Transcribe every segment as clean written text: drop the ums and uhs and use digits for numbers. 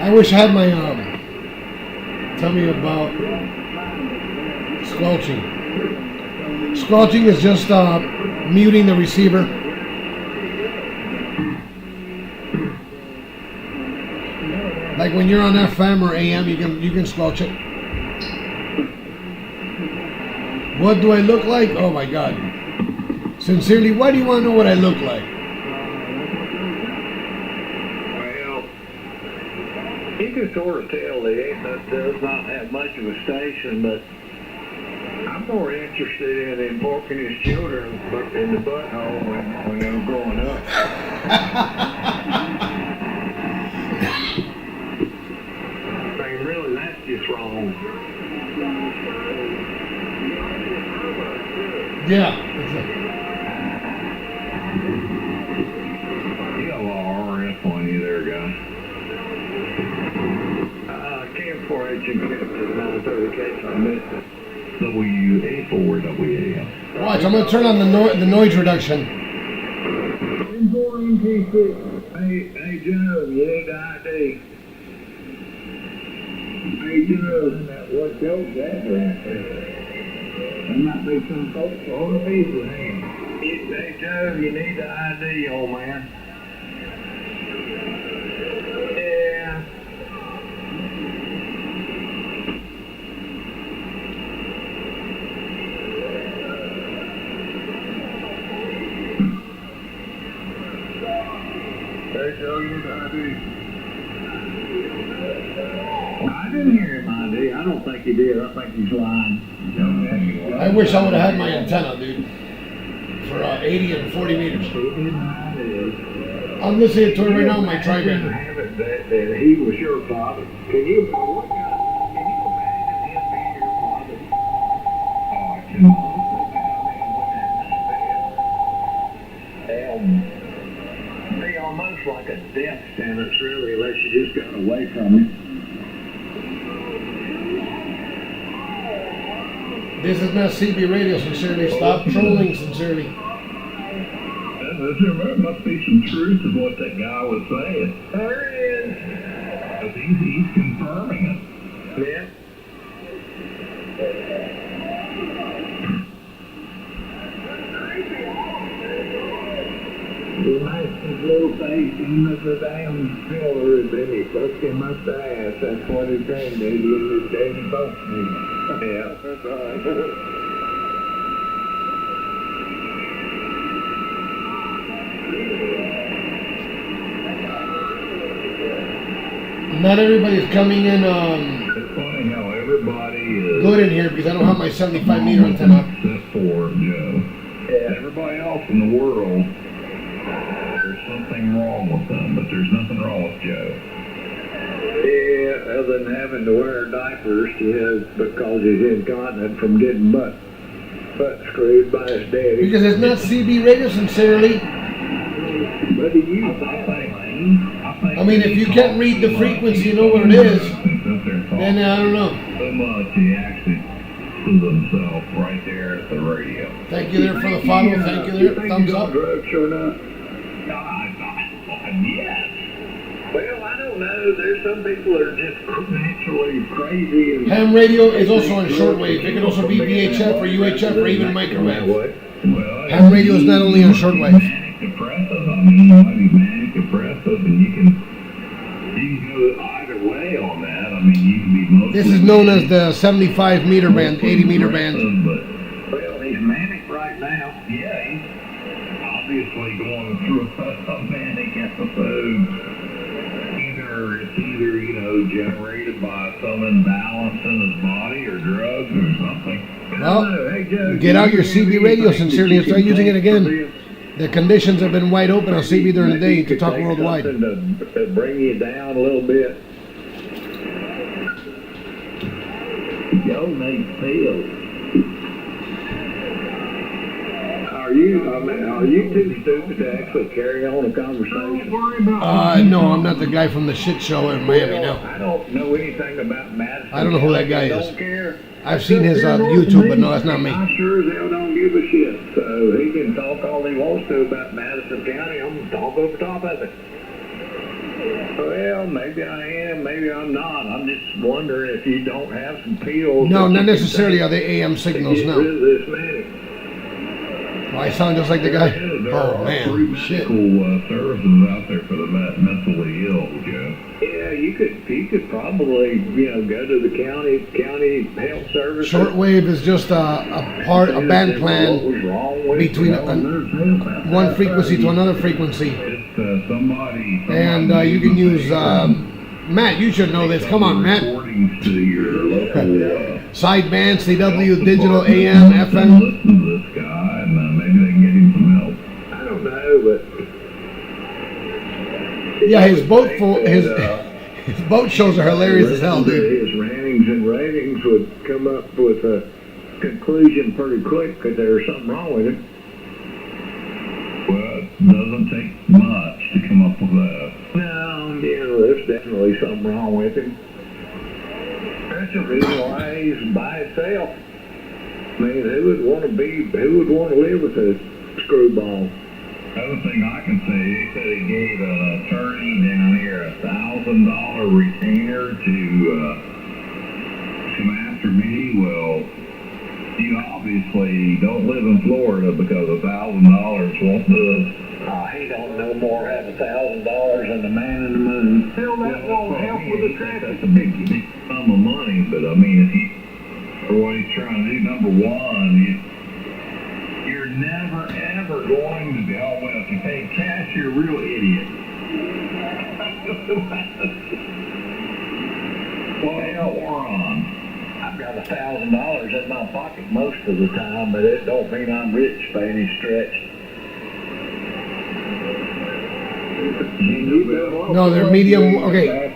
I wish I had my tell me about squelching. Squelching is just muting the receiver. Like when you're on FM or AM, you can squelch it. What do I look like? Oh my God. Sincerely, why do you want to know what I look like? Well, you can sort of tell that does not have much of a station, but I'm more interested in porking his children in the butthole when they were growing up. I mean, really, that's just wrong. Yeah. You got a lot of RF on you there, guy. Cam 4H and Captain 930 case I missed it. WA4WAM. Watch, I'm gonna turn on the noise reduction. Hey Joe, you need the ID. Hey Joe, what goes that right there? There might be some folks on the people here. Hey Joe, you need the ID, old man. Yeah. Hey Joe, you need the ID. I didn't hear him ID. I don't think he did. I think he's lying. I wish I would have had my antenna, dude, for 80 and 40 meters. I'm listening to it right now on my tri-band. That he was your father. Can you imagine him being your father? Oh, I can. Be almost like a death sentence, really, unless you just got away from him. This is not CB radio, sincerely. Stop trolling, sincerely. There must be some truth to what that guy was saying. There is. He's confirming it. Yeah. He makes his little face in the damn filler, then he fucks him up the ass. That's what his granddaddy and his daddy both did. Yeah, that's right. Not everybody's coming in It's funny how everybody is good in here because I don't have my 75 meter antenna. except for Joe. Yeah. Everybody else in the world, there's something wrong with them, but there's nothing wrong with Joe. Yeah, other than having to wear diapers because he's incontinent from getting butt screwed by his daddy. Because it's not CB radio, sincerely. But he used I mean, if you can't read the frequency, you know what it is, then I don't know. So much he actually to themselves right there at the radio. Thank you there for the follow. Thank you there. Thumbs up. Drugs or not? Yes. Well, I don't know. There's some people that are just naturally crazy. And Ham radio is also on shortwave. It can also be VHF or UHF or even microwave. Well, Ham radio is not only on shortwave. Manic depressive. I mean, you might be manic depressive, and you can go either way on that. I mean, you can be mostly. This is known as the 75 meter band, 80 meter band. But, well, he's manic right now. Yeah, he's obviously going through a manic episode. It's either, generated by some imbalance in his body or drugs or something. Well, get out your CB radio, sincerely, and start using it again. The conditions have been wide open on CB during the day to talk worldwide. To bring you down a little bit. Joe needs pills. Are you too stupid to actually carry on a conversation? No, I'm not the guy from the shit show in Miami, no. I don't know anything about Madison. I don't know who that guy is. Don't care. I've seen his YouTube, but no, that's not me. I sure as hell don't give a shit. So he can talk all he wants to about Madison County. I'm going to talk over top of it. Well, maybe I am, maybe I'm not. I'm just wondering if you don't have some pills. No, not necessarily are they AM signals, Get no. rid of this many. Oh, I sound just like the guy. There Oh, are man, free shit. medical services out there for the mentally ill, Joe. Yeah, you could probably, go to the county health service. Shortwave is just a band plan between one frequency to another frequency. Somebody And you can use, Matt, you should know this. Come on, Matt. according to your local Sideband, CW, digital, AM, FM. listen to this guy, and maybe they can get him some help. I don't know, but Yeah, his boat his boat shows are hilarious as hell, dude. his rantings and ratings would come up with a conclusion pretty quick because there's something wrong with him. Well, it doesn't take much to come up with that. No, there's definitely something wrong with him. That's the reason why he's by himself. I mean, who would want to live with a screwball? Other thing I can say, he said he gave an attorney down here $1,000 retainer to come after me. Well, you obviously don't live in Florida because $1,000 won't do it. He don't no more have $1,000 than the man in the moon. Hell, that won't help with the traffic. That's a big sum of money, but I mean, if you, for what he's trying to do, number one, you're never ever going to be, oh, well, if you pay cash, you're a real idiot. Well, hell, moron. I've got $1,000 in my pocket most of the time, but it don't mean I'm rich by any stretch. No, they're medium. Okay,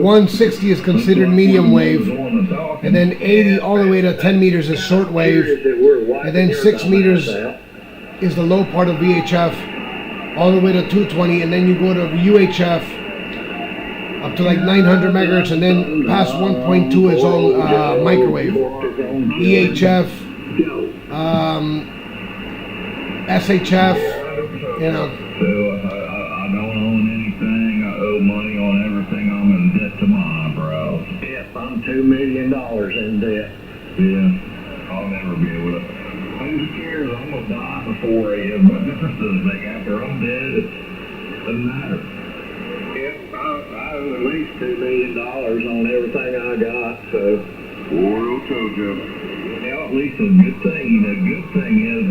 160 is considered medium wave, and then 80 all the way to 10 meters is short wave, and then 6 meters is the low part of VHF, all the way to 220, and then you go to UHF up to like 900 megahertz, and then past 1.2 is all microwave, EHF, SHF, you know. So I don't own anything. I owe money on everything. I'm in debt to my eyebrows. Yep, I'm $2 million in debt. Yeah, I'll never be able to. Who cares? I'm gonna die before I am. What difference does it make? After I'm dead, it doesn't matter. Yep, I owe at least $2 million on everything I got. So, well, Joe. Now, at least a good thing. Good thing is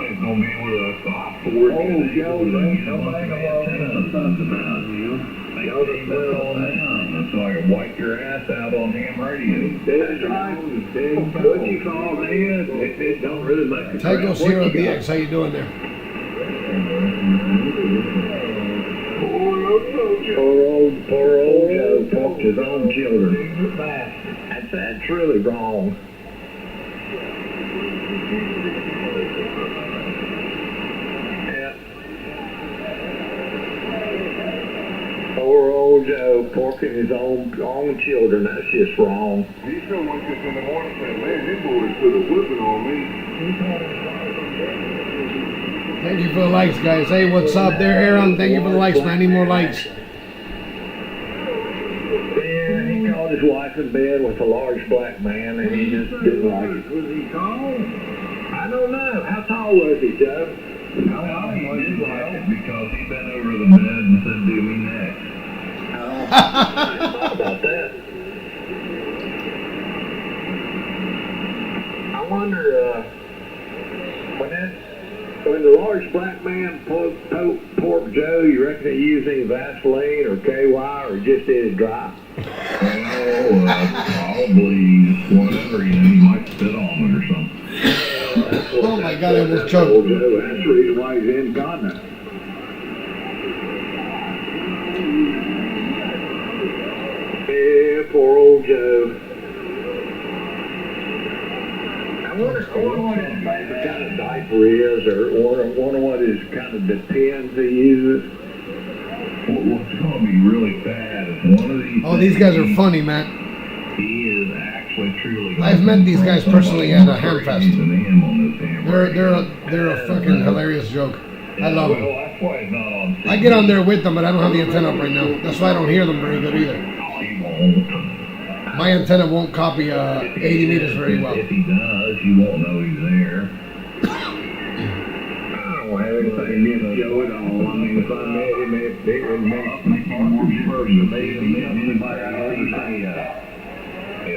it's gonna be able to stop for it. Oh, Joe, that's something about, so I can wipe your ass out on ham radio. That's right. What you call it, it don't really make a Tycho Sierra DX, how you doing there? Poor old Joe talked to his own children. That's really wrong. Poor old Joe porking his own children. That's just wrong. He still went this in the morning and said, man, this boy put a whipping on me. Thank you for the likes, guys. Hey, what's up there, Aaron? Thank you for the likes, man. I need more likes. Yeah, he caught his wife in bed with a large black man, and he just didn't like it. Was he tall? I don't know. How tall was he, Joe? He did like it because he bent over the bed and said, do me next. I thought about that. I wonder, when the large black man porked Joe, you reckon he used any Vaseline or KY or just did it dry? Probably whatever, he might spit on it or something. Oh my God, I almost choked. That's the reason why he's incontinent. Yeah, poor old Joe. I wonder what his favorite kind of diaper is, or wonder what his kind of Depends he uses. What's going to be really bad is one of these. Oh, these guys are funny, man. He is actually truly. I've met these guys personally at a Hamfest. They're a fucking hilarious joke. I love Well, them. that's why it's not on CD. I get on there with them, but I don't have the antenna up right now. That's why I don't hear them very good either. Oh, he won't. My antenna won't copy 80 meters very well. If he does, you won't know he's there. I don't have anything against Joe at all. I mean, if I met him, it would make me more person. Maybe anybody I know say, I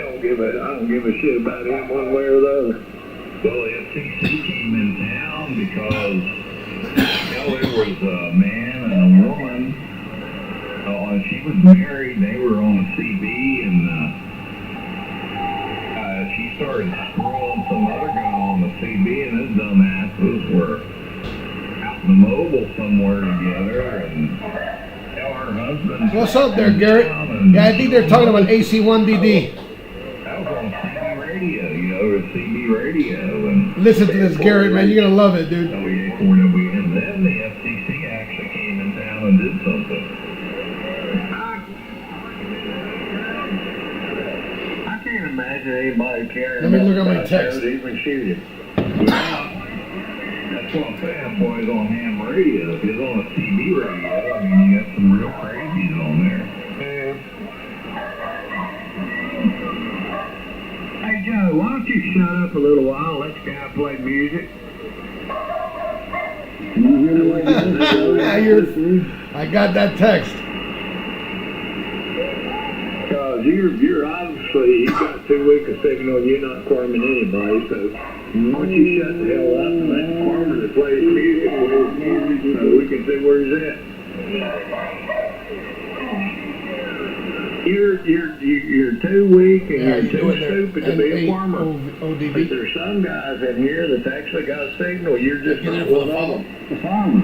don't give a shit about him one way or the other. Well, the FCC came in town because, there was a man and a woman. And she was married. They were on a CB, and she started scrolling some other guy on the CB, and his dumbasses were out in the mobile somewhere together, and her husband. What's up there, Garrett? Yeah, I think they're talking about AC1DD. That was on CB radio, or CB radio, and Listen to this, Garrett, man. You're gonna love it, dude. WA4W, and then the FCC actually came in town and did something. I can't imagine anybody caring. Let me look at my text. Even shoot him. That's what I'm saying. That's why he's on ham radio. If he's on a CB radio, I mean, you got some real crazies on there. Hey Joe, why don't you shut up a little while? Let the guy play music. Yeah, I got that text. Because you're obviously, you got too weak a signal and you're not harming anybody, so why don't you shut the hell up and let the farmer that plays music so we can see where he's at. You're too weak and Yeah, you're too stupid to be a farmer. But ODB. there's some guys in here that's actually got a signal. You're just Get not it for one the of follow. them. The farmer.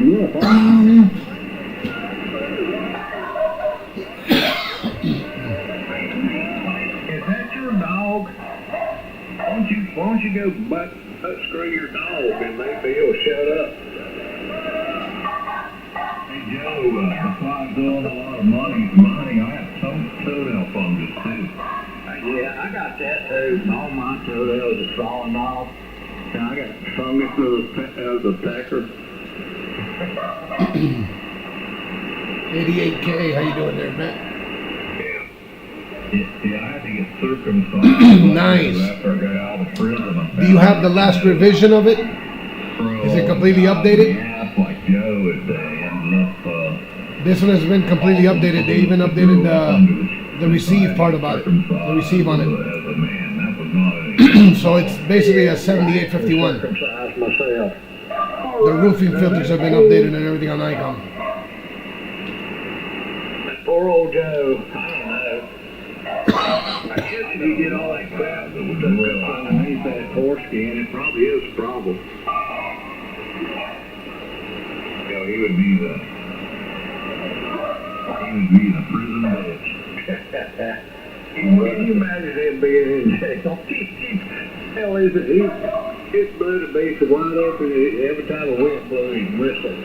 You a farmer? Is that your dog? Why don't you go butt screw your dog and maybe he'll shut up. Hey Joe, besides doing a lot of money, I have toenail fungus too. Yeah, I got that too. All my toenails are falling off. And I got fungus as a pecker. 88K, how you doing there, Matt? Yeah, I had to get circumcised. Nice. After I got out of prison. Do you have the last revision of it? Is it completely updated? Yeah, it's like Joe at the end of, This one has been completely updated. They even updated the receive part about it. The receive on it. As a man, that was not any. So it's basically a 7851. Circumcised myself. The roofing filters have been updated and everything on Icom. Poor old Joe. I don't know. I guess if you get all that crap that was stuck up underneath that foreskin, it probably is a problem. He would be the prison bitch. Can you imagine him being in jail? Hell, is it? His blood would be so wide open every time a wind blew, he'd whistle.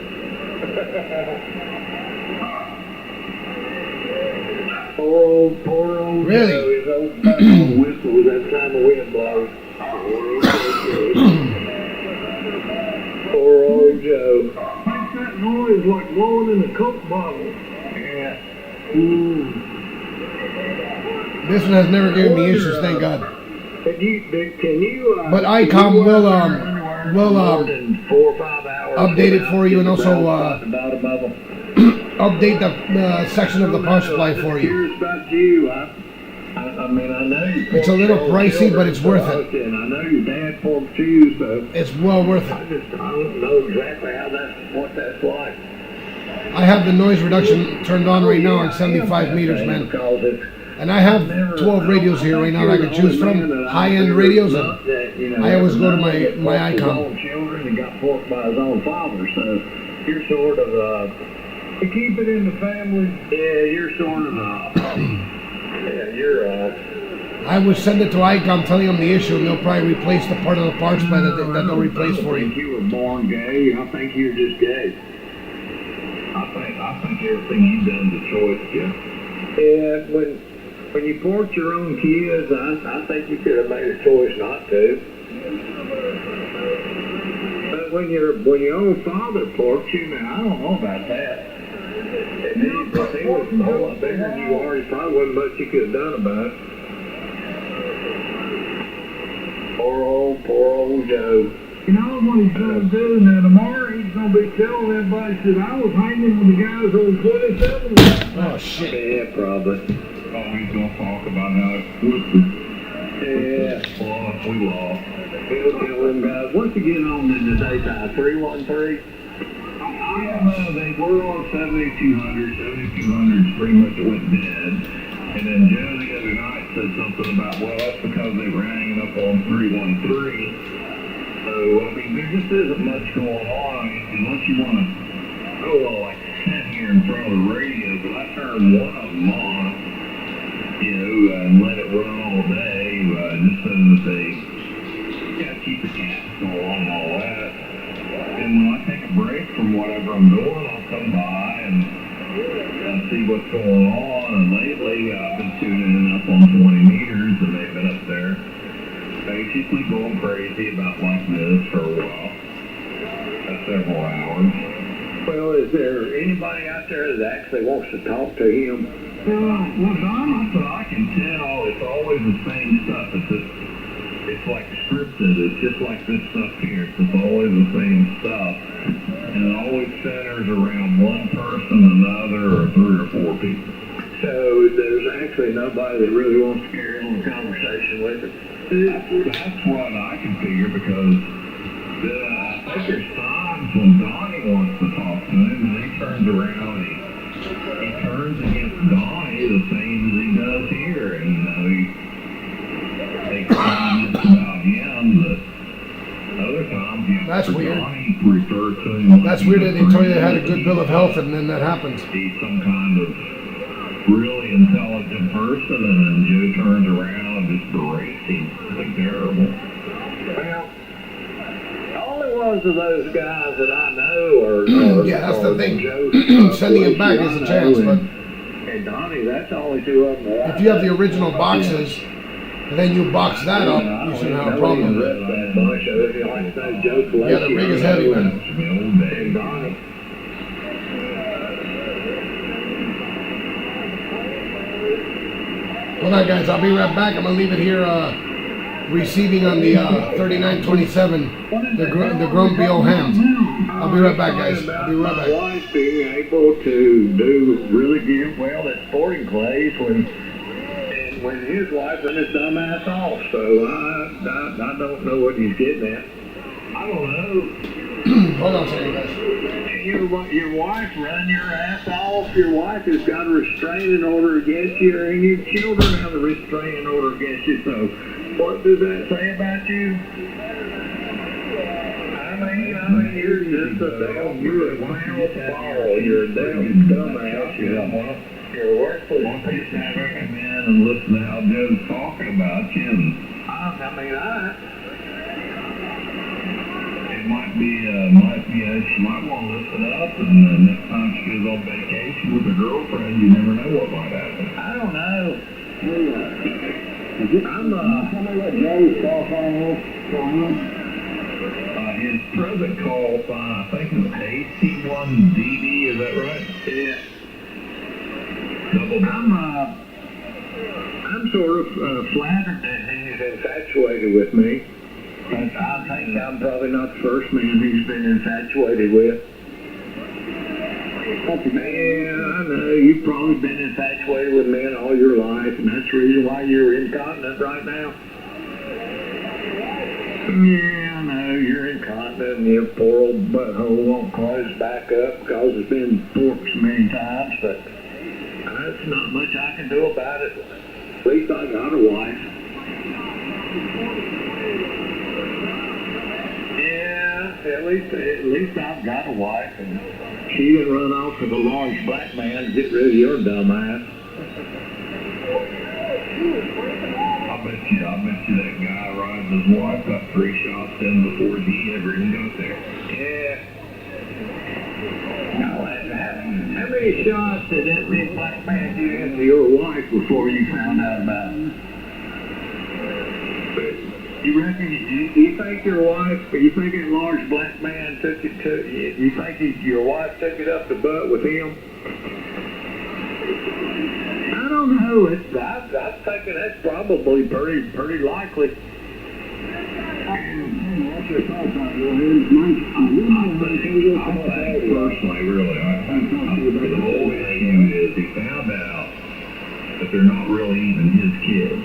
Poor old Really? Joe, his old whistles every time a wind blows. Poor old Joe. Makes that noise like blowing in a Coke bottle. Yeah. This one has never given me issues, thank God. Can you But Icom will more than 4 or 5 hours update it for you and also update the section of the power supply for you. Curious about you. I mean, I know you. It's a little pricey, but it's worth it. And I know your dad formed shoes, so It's well worth I it. don't know exactly what that's like. I have the noise reduction turned on right now on 75 meters, man. Because it's And I have 12 radios here right now that I can choose from, high-end radios, and I always go to my Icom. His own children and got forced by his own father, so you're sort of to keep it in the family. Yeah, you're sort of yeah, you're I would send it to Icom telling them the issue, and they'll probably replace the part of the power supply that they'll replace for I think you. you were born gay. I think you're just gay. I think everything you've done's a choice, Jeff. Yeah, when you port your own kids, I think you could have made a choice not to. when your own father porked you, now I don't know about that. And if he was a whole lot bigger than you are, there probably wasn't much you could have done about it. Poor old Joe. You know what he's going to do now? Tomorrow he's going to be telling everybody, said, I was hanging with the guys on 27. Oh, shit. Yeah, probably. Oh, he's going to talk about how it was the we lost. He'll tell them guys, what's he getting on in the daytime? 313? Yeah, no, they were on 7,200. 7,200 pretty much went dead. And then Joe the other night said something about, well, that's because they were hanging up on 313. So, I mean, there just isn't much going on. I mean, unless you want to, like, sit here in front of the radio, but I turned one of them on, you know, and let it run all day, just so that they got to keep the cats going and all that. And when I take a break from whatever I'm doing, I'll come by and see what's going on. And lately, I've been tuning up on 20 meters, and they've been up there basically going crazy about like this for a while, several hours. Well, is there anybody out there that actually wants to talk to him? Well, Don, but I can tell it's always the same stuff. It's like scripted. It's just like this stuff here. It's always the same stuff. And it always centers around one person, another, or 3 or 4 people. So there's actually nobody that really wants to carry on the conversation with him. That's what I can figure, because I think there's times when Donnie wants to talk to him, and he turns around and he turns against Donnie the same as he does here. And, you know, they comment about him, but other times, you know, That's weird. Donnie referred to him. That's weird that they tell you they had a good bill of health and then that happens. He's some kind of really intelligent person, and then Joe turns around and just berates him. It's like terrible. Well, the only ones of those guys that I know are Yeah, that's the thing. Joe, Sending it back is a chance, but and Donnie, that's the only two of them. That if you have the original boxes and then you box that up, you shouldn't have a problem. Yeah, Yeah, the rig is heavy, man. And Donnie. Hold on, guys. I'll be right back. I'm gonna leave it here. Receiving on the 3927, the grumpy old ham. I'll be right back, guys. I'll be right My back. wife being able to do really good well at sporting clays when his wife went his dumb ass off. So I don't know what he's getting at. I don't know. Hold on a second, guys. Your wife run your ass off. Your wife has got a restraining order against you, and your children have a restraining order against you. So what does that say about you? I mean, you're just you're a foul ball. You're a damn dumbass. You're worthless. One piece I recommend and listen to how Joe's talking about you. It might be, she might want to listen up, and next time she goes on vacation with her girlfriend, you never know what might happen. I don't know. Tell me what Joe's call sign is. His present call sign, I think, is AC1DD, is that right? Yeah. Double. I'm sort of flattered that he's infatuated with me. But I think I'm probably not the first man he's been infatuated with. Yeah, I know. You've probably been infatuated with men all your life, and that's the reason why you're incontinent right now. Yeah, I know. You're incontinent, and your poor old butthole won't close back up because it's been forked so many times, but that's not much I can do about it. At least I got a wife. Yeah, at least I've got a wife, and she didn't run off with a large black man to get rid of your dumb ass. I bet you that guy riding his wife got 3 shots in before he ever even got there. Yeah. Now, how many shots did that big black man get into your wife before you found out about it? You reckon, you think your wife, you think that large black man took it to, you think your wife took it up the butt with him? I don't know. I'm thinking that's probably pretty likely. What's your thoughts on it? I think personally, really, the whole issue is he found out that they're not really even his kids.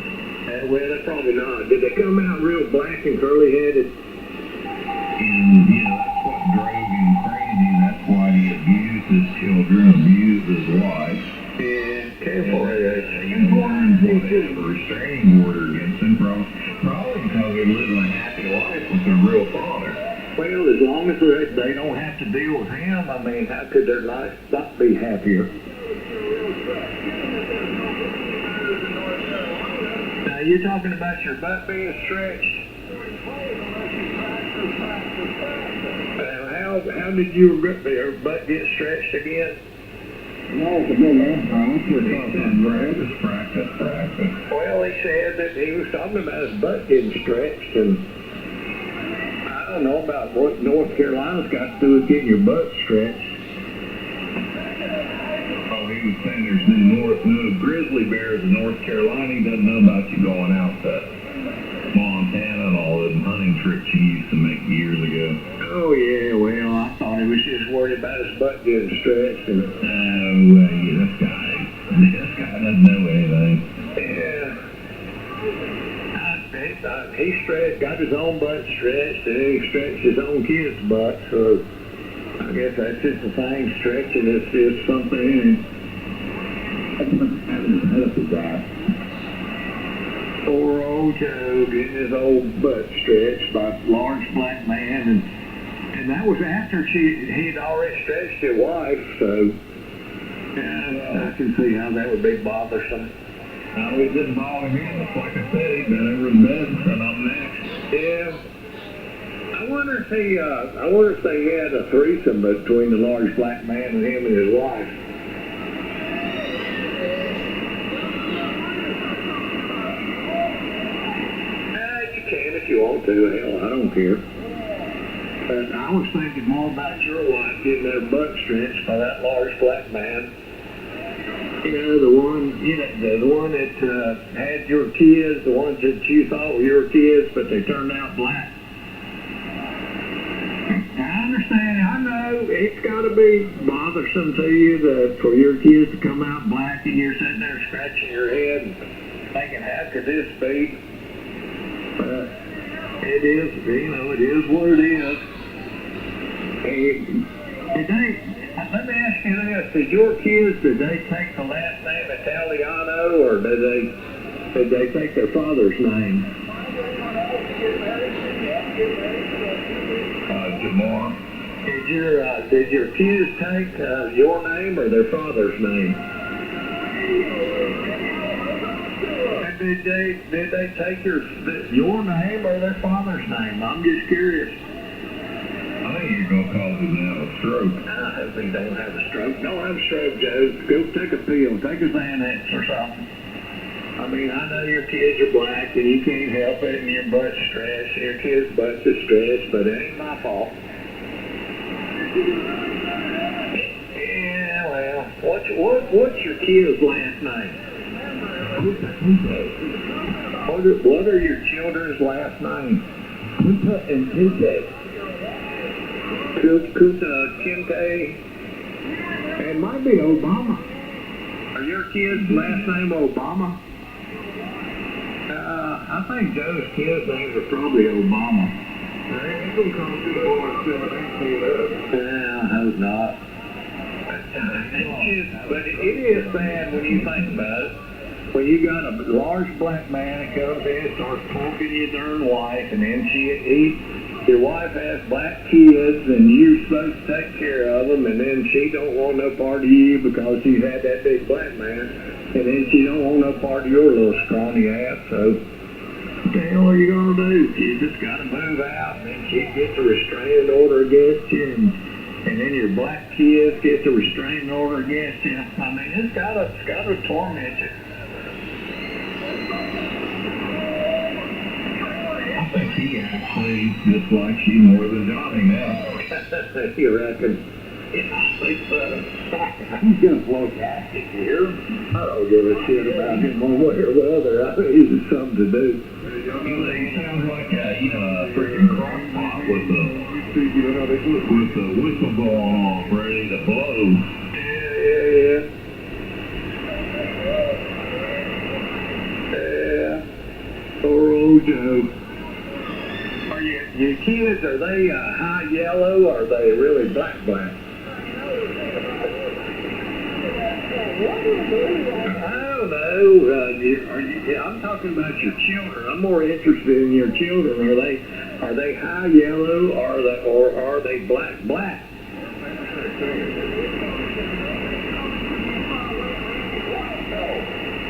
Well, they're probably not. Did they come out real black and curly-headed? And, that's what drove him crazy. That's why he abused his children, abused his wife. Yeah, careful. He wanted to have a restraining order against him, probably because they're living a happy life with their real father. Well, as long as they don't have to deal with him, I mean, how could their life not be happier? Now, you're talking about your butt being stretched? How did your butt get stretched again? No, it's a good answer. Practice. Well, he said that he was talking about his butt getting stretched, and I don't know about what North Carolina's got to do with getting your butt stretched. Oh, he was saying there's no grizzly bears in North Carolina. He doesn't know about you going out to Montana and all those hunting trips you used to make years ago. Oh, yeah, well, I thought he was just worried about his butt getting stretched. And this guy doesn't know anything. Yeah. He got his own butt stretched, and he stretched his own kid's butt, so I guess that's just the thing. Stretching is just something. Poor old Joe getting his old butt stretched by a large black man, and that was after he'd already stretched his wife, so yeah, I can see how that would be bothersome. No, it didn't bother him. It's like I said, he'd been over in bed and I'm next. Yeah. I wonder if they had a threesome between the large black man and him and his wife. You can if you want to. Hell, I don't care. But I was thinking more about your wife getting her butt stretched by that large black man. The one that had your kids, the ones that you thought were your kids, but they turned out black. I understand. I know it's got to be bothersome to you for your kids to come out black, and you're sitting there scratching your head and thinking, how could this be? But it is, it is what it is. Let me ask you this: did your kids, did they take the last name Italiano, or did they take their father's name? Jamar. Did your kids take your name or their father's name? And did they take your name or their father's name? I'm just curious. I think you're going to cause him to have a stroke. I hope he don't have a stroke. Don't have a stroke, Joe. Go take a pill. Take a Xanax or something. I mean, I know your kids are black and you can't help it and your butt's stretched. Your kid's butt's stretched, but it ain't my fault. Yeah, well, what's your kid's last name? What are your children's last names? Kuta and Kinte. Kuta, Kinte, and might be Obama. Are your kids' last name Obama? I think Joe's kids' names are probably Obama. I hope not. But it is sad when you think about it. When you got a large black man that comes in and starts poking your darn wife, and then your wife has black kids, and you're supposed to take care of them, and then she don't want no part of you because she's had that big black man, and then she don't want no part of your little scrawny ass, so what the hell are you going to do? You just got to move out, and then she gets a restraining order against you, and then your black kids get the restraining order against you. I mean, it's got to torment you. I he actually dislikes you more than Johnny now. You reckon? He's gonna blow gasket here. I don't give a shit about him one way or the other. I mean, he's just something to do. He sounds like a freaking crockpot with the whistle going off, ready to blow. Yeah. Poor old Joe. Are your kids, are they high yellow or are they really black? I don't know. I'm talking about your children. I'm more interested in your children. Are they high yellow or are they black?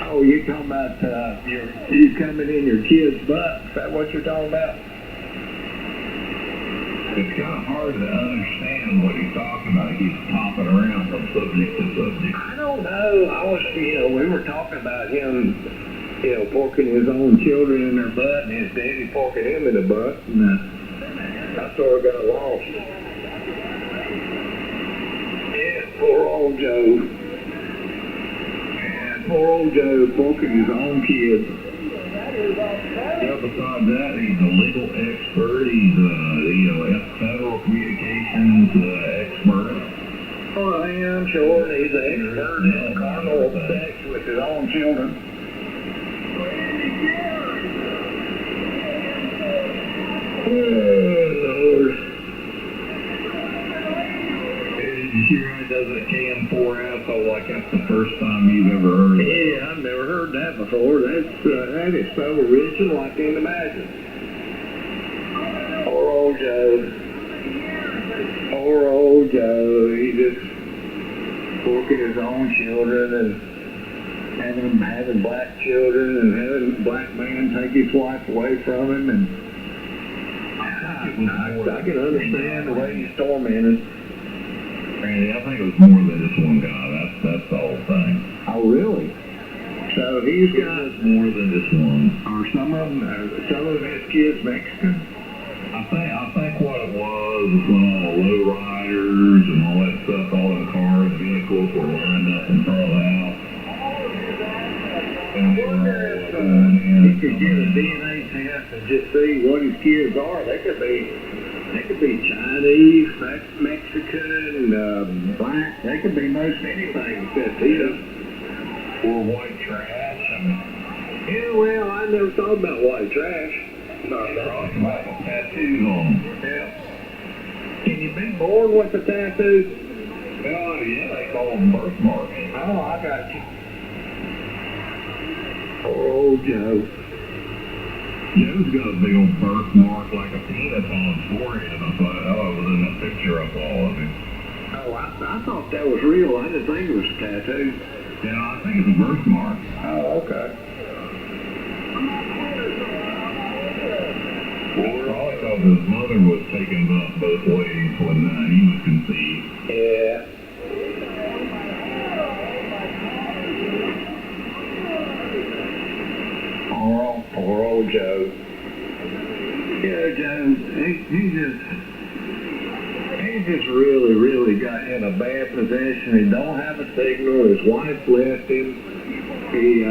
Oh, you're talking about you coming in your kid's butt? Is that what you're talking about? It's kind of hard to understand what he's talking about. He's hopping around from subject to subject. I don't know. We were talking about him, porking his own children in their butt and his daddy porking him in the butt. And I sort of got lost. Yeah, poor old Joe. Poor old Joe porking his own kids. Yeah, besides that, he's a legal expert. He's a federal communications expert. Well, yeah, I'm sure he's an expert in carnal sex with his own children. Oh, Lord. You sure it doesn't can-4 asshole like that's the first time you've ever heard of it? Yeah, I've never heard that before. That is so original, I can't imagine. Poor old Joe. Poor old Joe. He just porking his own children and having black children and having a black man take his wife away from him. And I can understand the way he's tormented. Randy, I think it was more than just one guy. That's the whole thing. Oh, really? So he's got more than just one. Are some of his kids Mexican? I think what it was when all the low riders and all that stuff, all the cars, vehicles were lined up in front of the house. And they were all going in. He could get a DNA test and just see what his kids are. They could be Chinese, Mexican, black. They could be most anything except his. Or white trash. Yeah, well, I never thought about white trash. Tattoos on them. Yeah. Can you be born with a tattoo? Oh, yeah, they call them birthmarks. Oh, I got you. Poor old Joe. Joe's got a big old birthmark like a peanut on his forehead. I thought, it was in that picture I saw of him. Oh, I thought that was real. I didn't think it was a tattoo. Yeah, I think it's a birthmark. Oh, okay. Probably because his mother was taken both ways when he was conceived. Yeah. Poor old Joe. Yeah, Joe, he just really got in a bad position. He don't have a signal. His wife left him. He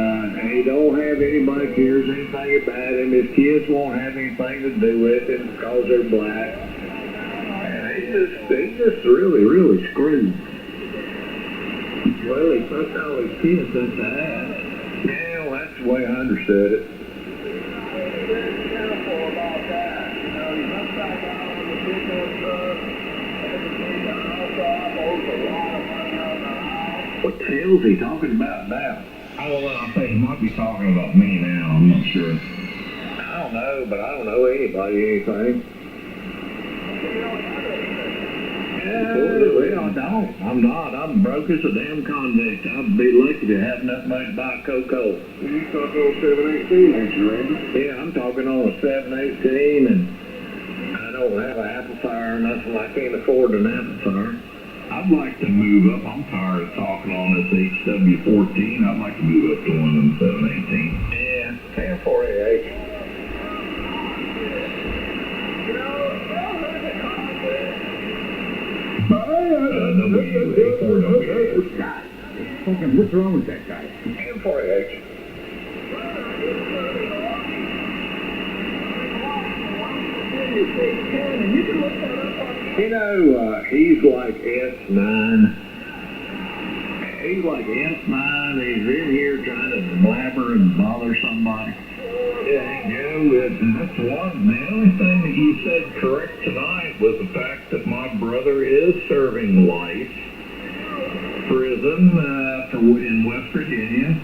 don't have anybody who cares anything about him. His kids won't have anything to do with him because they're black. And he's just really screwed. Well, he pushed all his kids into that. Yeah, well, that's the way I understood it. What the hell is he talking about now? I don't know. I think he might be talking about me now. I'm not sure. I don't know, but I don't know anybody anything. Well, I don't. I'm not. I'm broke as a damn convict. I'd be lucky to have enough money to buy Coca-Cola. You talking on 718, ain't you, Randy? Yeah, I'm talking on a 718, and I don't have an amplifier or nothing. I can't afford an amplifier. I'd like to move up. I'm tired of talking on this HW14. I'd like to move up to one of them 718. Yeah, 1048. A4W. Fucking, what's wrong with that guy? And 4H. You know, he's like S9. He's like S9. He's in here trying to blabber and bother somebody. Yeah, that's one. The only thing that you said correct tonight was the fact that my brother is serving life prison in West Virginia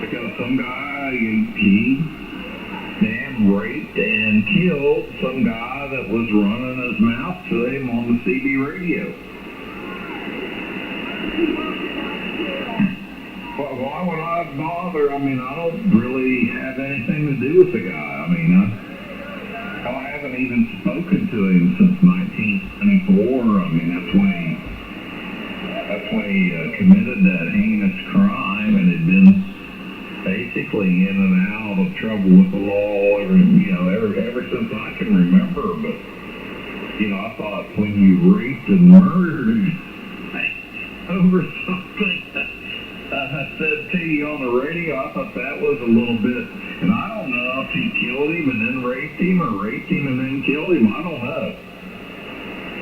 because some guy he raped and killed some guy that was running his mouth to him on the CB radio. Why would I bother? I mean, I don't really have anything to do with the guy. I mean, I haven't even spoken to him since 1994. I mean, that's when he committed that heinous crime and had been basically in and out of trouble with the law ever since I can remember. But I thought when you raped and murdered over something I said to you on the radio, I thought that was a little bit, and I don't know if he killed him and then raped him or raped him and then killed him. I don't know.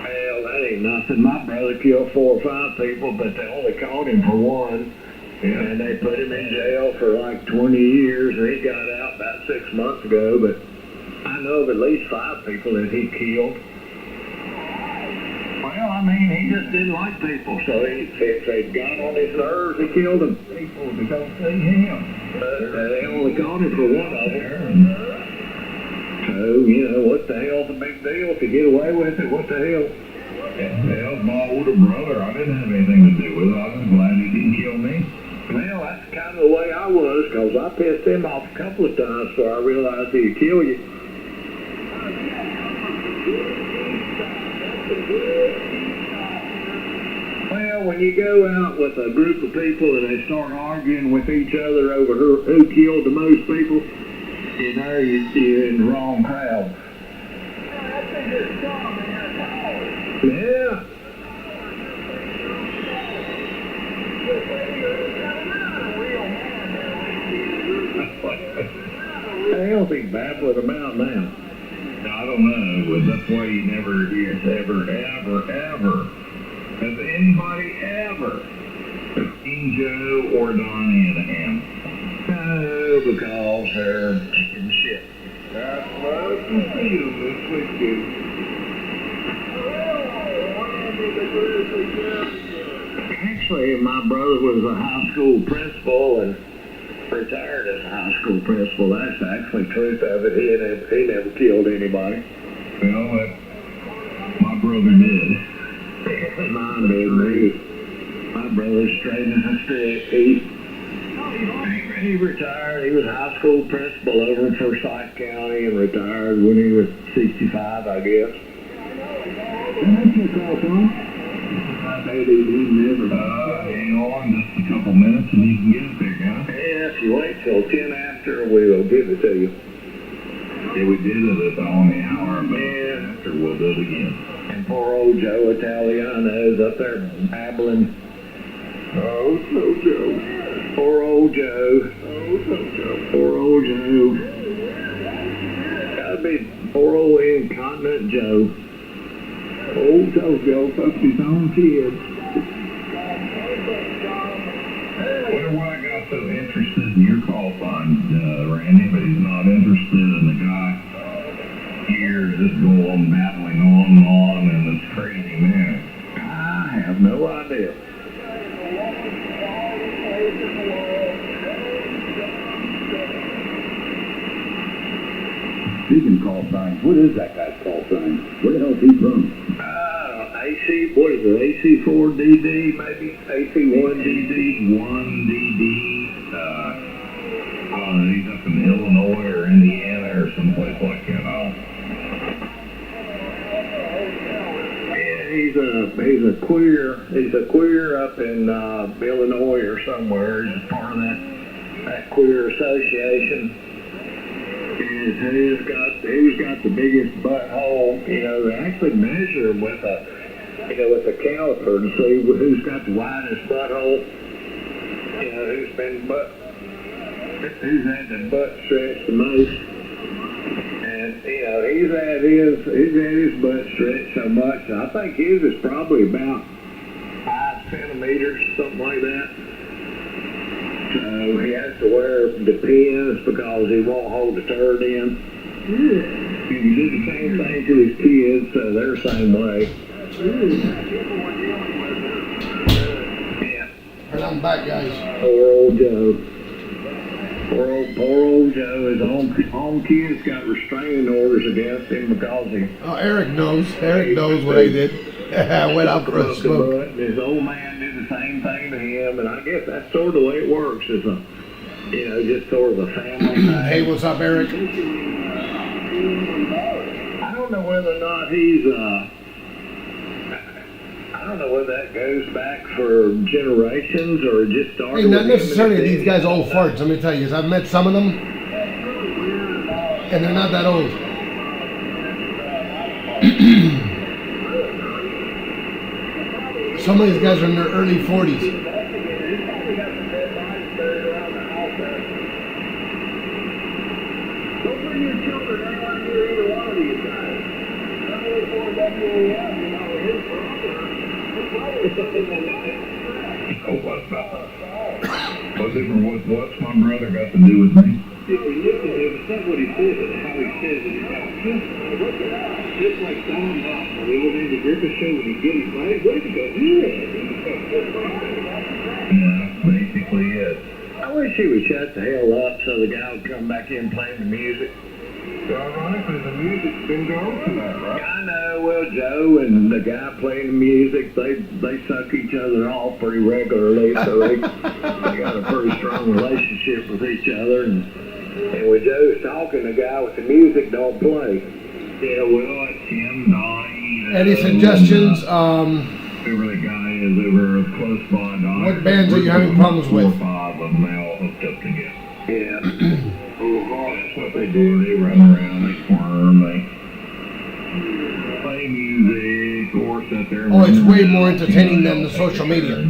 Well, that ain't nothing. My brother killed 4 or 5 people, but they only caught him for one. Yeah. And they put him in jail for like 20 years, and he got out about 6 months ago, but I know of at least 5 people that he killed. Well, I mean, he just didn't like people, so if they got on his nerves, he killed them. People to go see him. They only caught him for one of them. So, what the hell's the big deal? If you get away with it, what the hell? Hell's my older brother. I didn't have anything to do with it. I was glad he didn't kill me. Well, that's kind of the way I was, because I pissed him off a couple of times before I realized he'd kill you. Well, when you go out with a group of people and they start arguing with each other over who killed the most people, you're in the wrong crowd. Yeah. The hell's he babbling about now? I don't know, but that's why you never has anybody ever seen Joe or Donnie in a ham? No, because they're chicken shit. That's what you feel this weekend. Actually, my brother was a high school principal and retired as a high school principal. That's actually the truth of it. He never killed anybody. Well, my brother did. Mine did, me. My brother's straight as a stick. He retired. He was a high school principal over in Forsyth County and retired when he was 65, I guess. That's your call, Tom. Hang on just a couple minutes and you can get it there, guys. Yeah, if you wait till 10 after, we will give it to you. Yeah, we did it on the hour, but after we'll do it again. And poor old Joe Italiano's up there babbling. Oh, so Joe. Poor old Joe. Oh, so Joe. Poor old Joe. Gotta be poor old incontinent Joe. Old Joe fucked his own kids. Wonder why I got so interested in your call sign, Randy, but he's not interested in the guy here just going babbling on, and it's crazy, man. I have no idea. Speaking of call signs, what is that guy's call sign? Where the hell is he from? AC, what is it, AC4DD, maybe? AC1DD? 1DD. He's up in Illinois or Indiana or someplace like that. Yeah, he's a queer up in Illinois or somewhere. He's part of that queer association. Who's got the biggest butthole? They actually measure him with a with the caliper to see who's got the widest butthole. Who's had the butt stretched the most. And he's had his butt stretched so much. I think his is probably about 5 centimeters, something like that. So he has to wear the pins because he won't hold the turd in. He did the same thing to his kids, so they're the same way. And I'm back, guys. Poor old Joe. Poor old Joe. His own kids got restraining orders against him because he... Oh, Eric knows. Eric knows what I did. I went out for a smoke. And his old man did the same thing to him, and I guess that's sort of the way it works. It's just sort of a family thing. Hey, what's up, Eric? I don't know whether or not he's, I don't know whether that goes back for generations or just started. Hey, not necessarily these guys are old farts, let me tell you, because I've met some of them, and they're not that old. Some of these guys are in their early 40s. Don't bring your children anywhere near either one of these guys. What's my brother got to do with me? If you look at him, it's not what he says, it's how he says it. Just like Don Knott, when he went into Griffith show, when he get his money, where did he go? Yeah, basically it. I wish he would shut the hell up so the guy would come back in playing the music. Ironically, the music's been gone tonight, right? I know, well, Joe and the guy playing the music, they suck each other off pretty regularly, so they got a pretty strong relationship with each other. And when Joe's talking, the guy with the music don't play. Yeah, well, it's him, Donnie. Any suggestions? Whoever the guy is over close by, Donnie. What bands are you having problems with? 4 or 5 of them, they all hooked up together. Yeah. That's what they do. They run around, they squirm, they play music, or sit there. Oh, it's way more entertaining than the social media.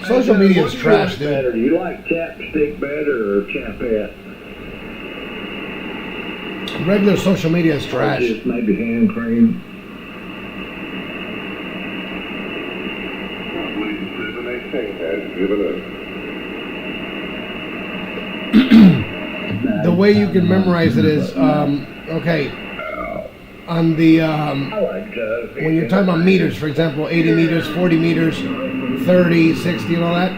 Social media is trash, Better? dude. Do you like chapstick better or chapette? Regular social media is trash. Just maybe hand cream. I believe 718 has given up. The way you can memorize it is, okay, on the, I like Joe. when you're talking about meters, for example, 80 meters, 40 meters, 30, 60, and all that,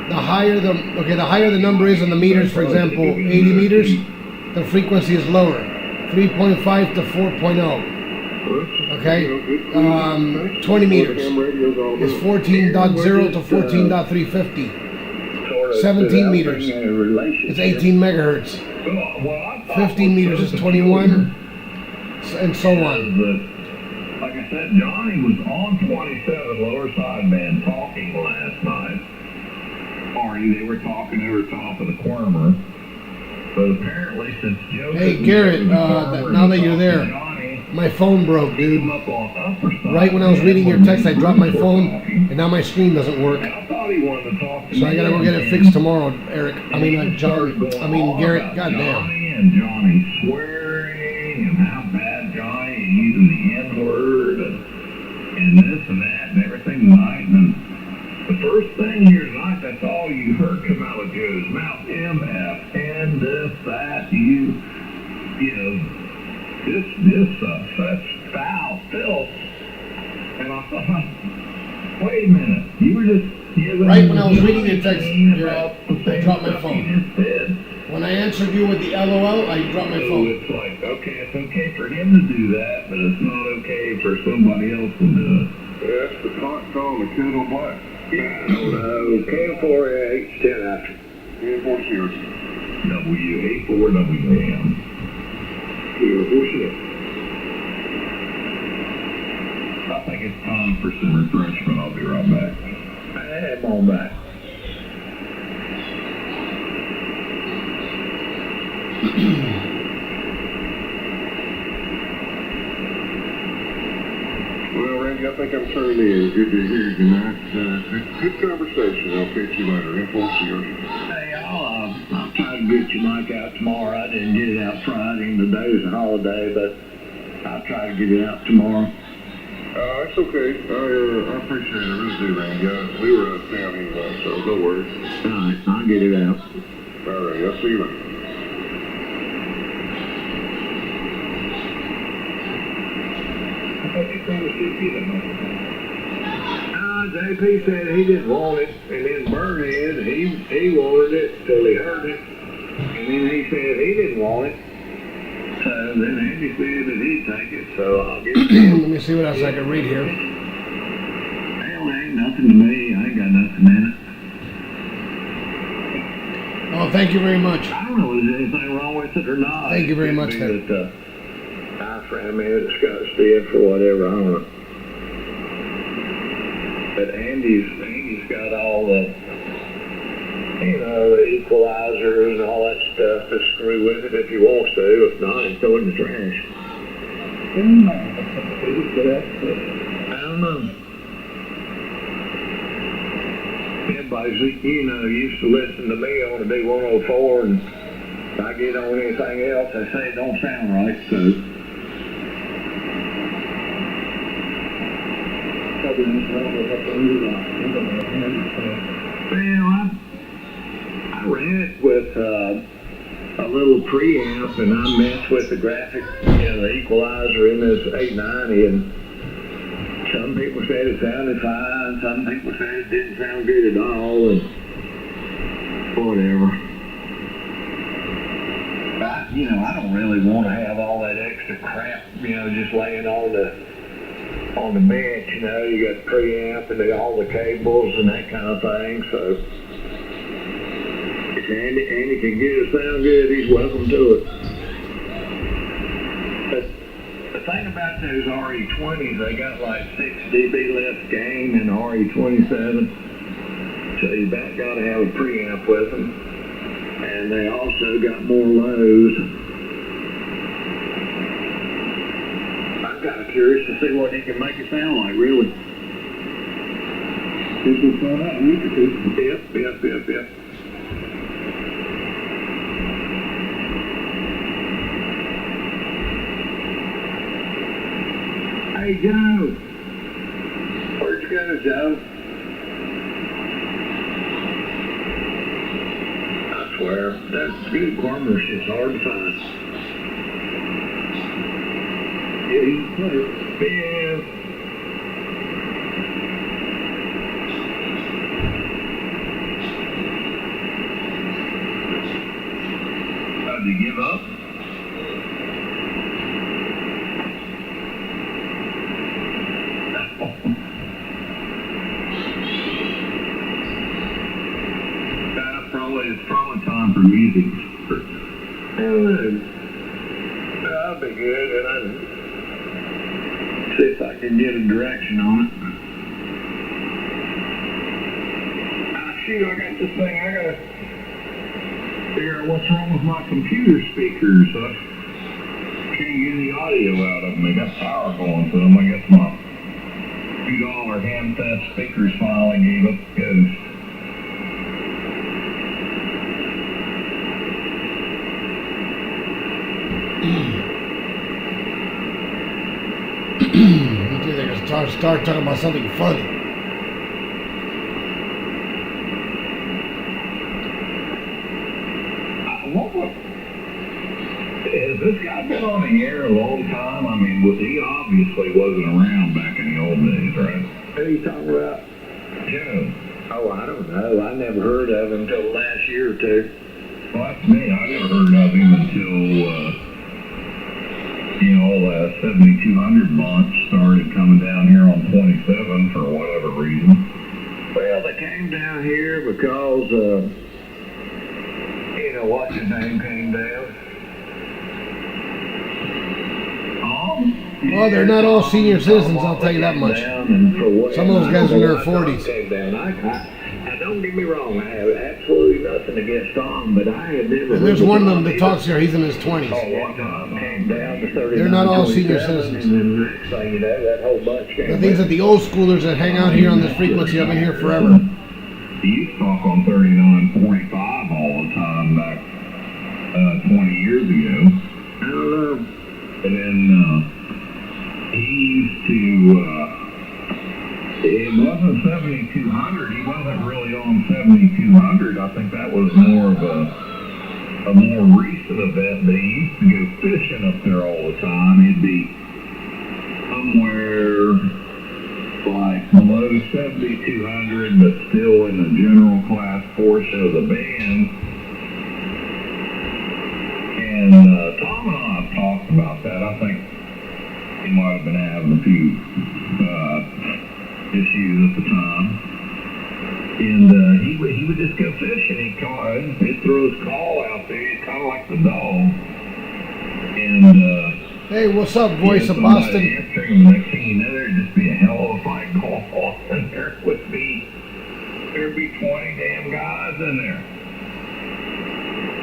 the higher the number is on the meters, for example, 80 meters, the frequency is lower, 3.5 to 4.0. Okay, 20 meters is 14.0 to 14.350. 17 meters is 18 megahertz. 15 meters is 21, and so on. Like I said, Johnny was on 27 lower sideband talking last night. They were talking over top of the Quirmer. But apparently, since Joe... Hey, Garrett, now that you're there, my phone broke, dude. Right when I was reading your text, I dropped my phone, and now my screen doesn't work. So I gotta go get it fixed tomorrow, Eric. Garrett, goddamn. Johnny and Johnny swearing, and how bad Johnny and using the N-word, and this and that, and everything tonight, and the first thing here tonight, that's all you heard come out of Joe's mouth. MF, this, that, such foul filth. And I thought, wait a minute, you were just giving... Right when I was reading your text, about the I dropped my phone. you just did. When I answered you with the LOL, I dropped my So phone. it's like, okay, it's okay for him to do that, but it's not okay for somebody else to do it. That's the pot calling the kettle black. K4H 10 after. 10-4 Sirius. W84WM. Here, bullshit. I think it's time for some refreshment. I'll be right back. I'm on back. Well, Randy. I think I'm turning in. Good to hear you tonight. Good conversation. I'll catch you later. Info, see you. Hey, I'll try to get your mic out tomorrow. I didn't get it out Friday, and today's a holiday, but I'll try to get it out tomorrow. It's okay. I appreciate it. I really do, Randy. We were out of town anyway, so no worries. All right, I'll get it out. All right, I'll see you later. JP said he didn't want it, and then Burnhead, he wanted it till he heard it, and then he said he didn't want it. So then Andy said that he'd take it, so I'll get it. Let me see what else I can read here. Hell, there ain't nothing to me. I ain't got nothing in it. Oh, thank you very much. I don't know if there's anything wrong with it or not. Thank you very much, sir. sir. I ran me it's got stiff or whatever, I don't know. But Andy's got all the, the equalizers and all that stuff to screw with it if he wants to. If not, he'll throw it in the trash. I don't know. Everybody's, used to listen to me on the D104, and if I get on anything else, they say it don't sound right, so. Well, I ran it with a little preamp, and I messed with the graphic, the equalizer in this 890, and some people said it sounded fine, some people said it didn't sound good at all, and whatever. I don't really want to have all that extra crap, just laying on the bench, you got the preamp and all the cables and that kind of thing, so if Andy can get it sound good, he's welcome to it. But the thing about those RE20s, they got like 6 dB less gain than RE27, so you got to have a preamp with them, and they also got more lows. I'm kind of curious to see what he can make it sound like, really. This will find out in a week or two. Yep. Hey, Joe. Where'd you go, Joe? I swear, that good corners is hard to find. Yeah, he's clear. Yeah. Did he give up? It's probably time for music. That'll be good, and I'll see if I can get a direction on it. Shoot, I got this thing. I gotta figure out what's wrong with my computer speakers. I can't get any audio out of them. They got power going to them. I guess my $2 handset speakers finally gave up the ghost. What do you think? Start talking about something funny. Has this guy been on the air a long time? I mean, he obviously wasn't around back in the old days, right? Who are you talking about? Joe. Oh, I don't know. I never heard of him until last year or two. Well, that's me. I never heard of him until, all that 7200 bunch started coming down here on 27 for whatever reason. Well, they came down here because, what's his name came down. Well, they're not all senior citizens, I'll tell you that much. Some of those guys are in their 40s. I Now, don't get me wrong, I have absolutely nothing against Tom, but I have never... And there's one of them that talks here, he's in his 20s. One time came down to 39, They're not all senior 27, citizens. And then the next thing you know, that whole bunch came The things that the old schoolers that hang out here on this frequency have been here forever. He used to talk on 3945 all the time back 20 years ago. I don't know. And then he used to, it wasn't 7200. He wasn't really on 7200. I think that was more of a more recent event, but he used to go fishing up there all the time. He'd be somewhere like below 7200, but still in the general class portion of the band. And Tom and I have talked about that. I think he might have been having a few issues at the time. And he would just go fishing. He'd throw his call out there. He's kind of like the dog. And Hey, what's up, voice of somebody Boston? answering him, next thing you know, there'd just be a hell of a fight going on, and there'd be 20 damn guys in there.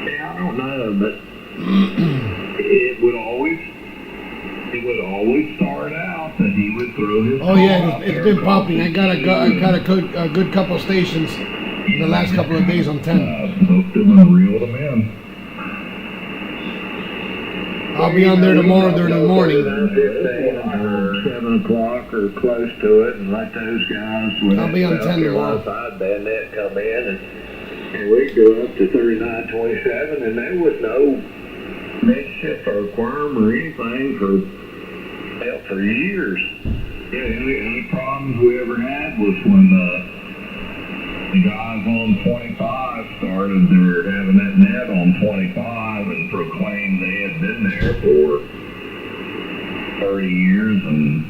Yeah, I don't know, but It would always start out that he would throw his. Oh yeah, it's been popping. I got a good couple stations in the last couple of days on 10. Smoked them and reeled them in. I'll be on there tomorrow during the morning. 7 o'clock or close to it, and let those guys with I'll be on 10 tomorrow. side bayonet come in, and we'd go up to 3927, and there was no mischief or quirm or anything for years. Yeah, the only problems we ever had was when the guys on 25 started having that net on 25 and proclaimed they had been there for 30 years, and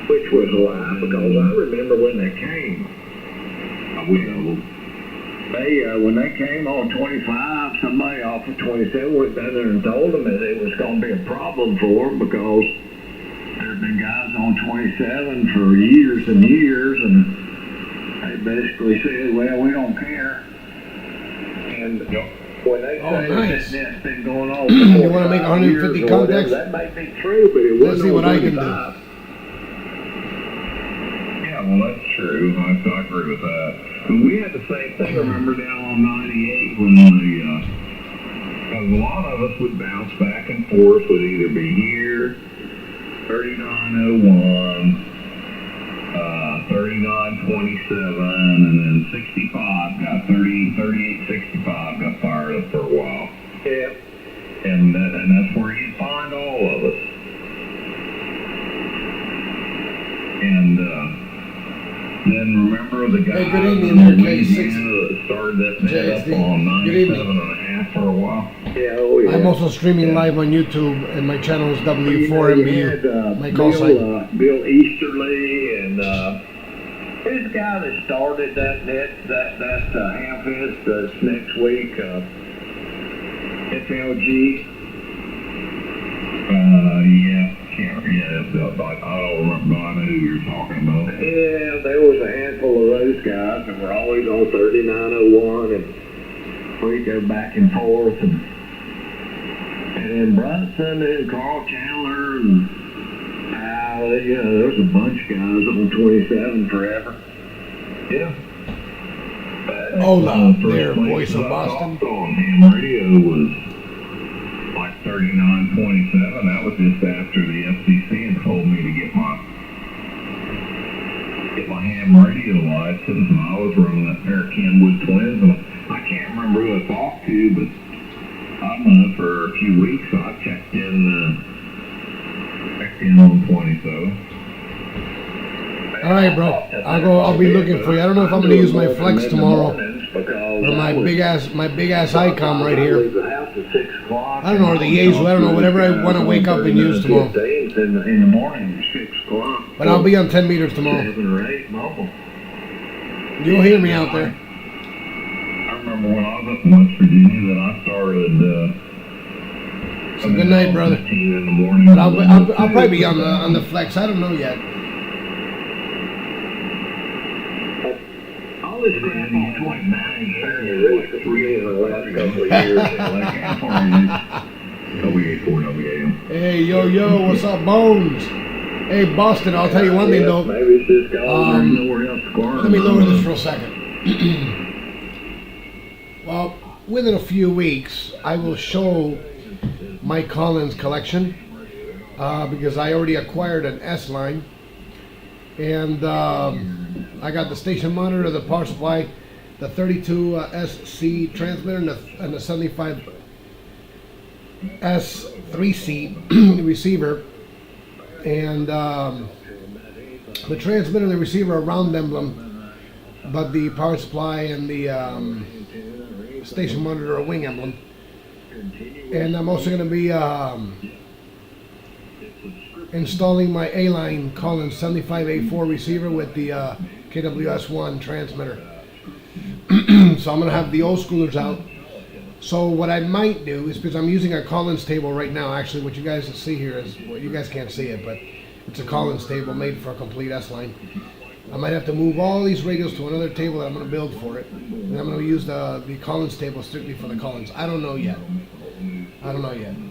Which was a lie, because I remember when they came. When they came on 25, somebody off of 27 went down there and told them that it was going to be a problem for them, because there had been guys on 27 for years and years, and they basically said, well, we don't care. And when they say nice. that net's been going on You want to make 150 contacts? that may be true, but it Let's wasn't see what on I can do. 25. yeah, well, that's true. I agree with that. But we had the same thing, remember, down on 98 when because a lot of us would bounce back and forth, would either be here, 3901, 3927, and then 65 got 3865 got fired up for a while. Yeah. And that's where you'd find all of us. And then remember the guy Hey, good evening in there, Louisiana K6. that started that net up JSD. on Good evening. 97.5 for a while? Yeah, oh yeah. I'm also streaming live on YouTube, and my channel is W4MBU. My call sign. Bill Easterly, and who's the guy that started that net, that Hamfest that's next week? FLG. I don't remember, but I know who you're talking about. Yeah, there was a handful of those guys that were always on 3901, and we go back and forth, and then Brunson and Carl Chandler, and there's a bunch of guys on 27 forever. Yeah. Hola First there, place voice of I Boston. talked on ham radio was like 3927. That was just after the FCC had told me to get my ham radio license, and I was running that pair of Kenwood twins, and I can't remember who I talked to, but I've known it for a few weeks, so I checked in on 27. All right, bro. I'll be looking for you. I don't know if I'm going to use my Flex tomorrow, or my big ass Icom right here. I don't know, or the Yaesu. I don't know, whatever I want to wake up and use tomorrow. In the morning, 6 o'clock. But I'll be on 10 meters tomorrow. 7 or 8 mobile. You'll hear me out there. I remember when I was up in West Virginia that I started. So good night, brother. 15 in the morning. But I'll probably be on the Flex. I don't know yet. all this crap on 29 like 3 in the last couple of years. WA4WAM. Hey, yo, what's up, Bones? Hey, Boston, I'll tell you one thing, though. Maybe it's just gone. Nowhere else to score. Let me lower this for a second. Well, within a few weeks, I will show Mike Collins' collection because I already acquired an S line, and I got the station monitor, the power supply, the 32 SC transmitter, and the 75 S3C receiver, and the transmitter and the receiver are round emblem, but the power supply and the station monitor are wing emblem. And I'm also going to be installing my A-line Collins 75A4 receiver with the KWS1 transmitter. So I'm going to have the old schoolers out. So what I might do is, because I'm using a Collins table right now, actually what you guys see here is, well, you guys can't see it, but it's a Collins table made for a complete S-line. I might have to move all these radios to another table that I'm going to build for it. And I'm going to use the Collins table strictly for the Collins. I don't know yet.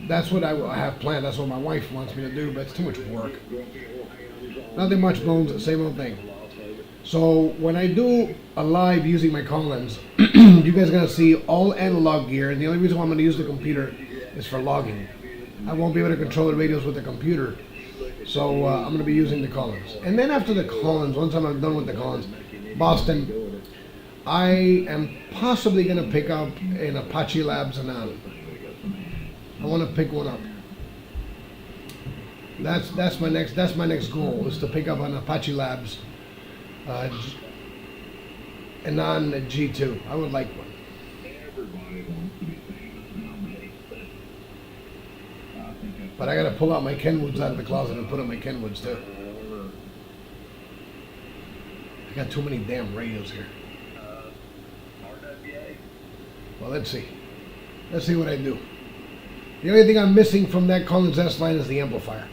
That's what I have planned. That's what my wife wants me to do, but it's too much work. Nothing much, Bones, the same old thing. So when I do a live using my Collins, you guys are going to see all analog gear, and the only reason why I'm going to use the computer is for logging. I won't be able to control the radios with the computer, so I'm going to be using the Collins. And then after the Collins, once I'm done with the Collins, Boston, I am possibly going to pick up an Apache Labs Anon. I want to pick one up. That's my next goal, is to pick up an Apache Labs Anon G2. I would like one. But I gotta pull out my Kenwoods out of the closet and put on my Kenwoods too. I got too many damn radios here. Well, let's see. Let's see what I do. The only thing I'm missing from that Collins S line is the amplifier.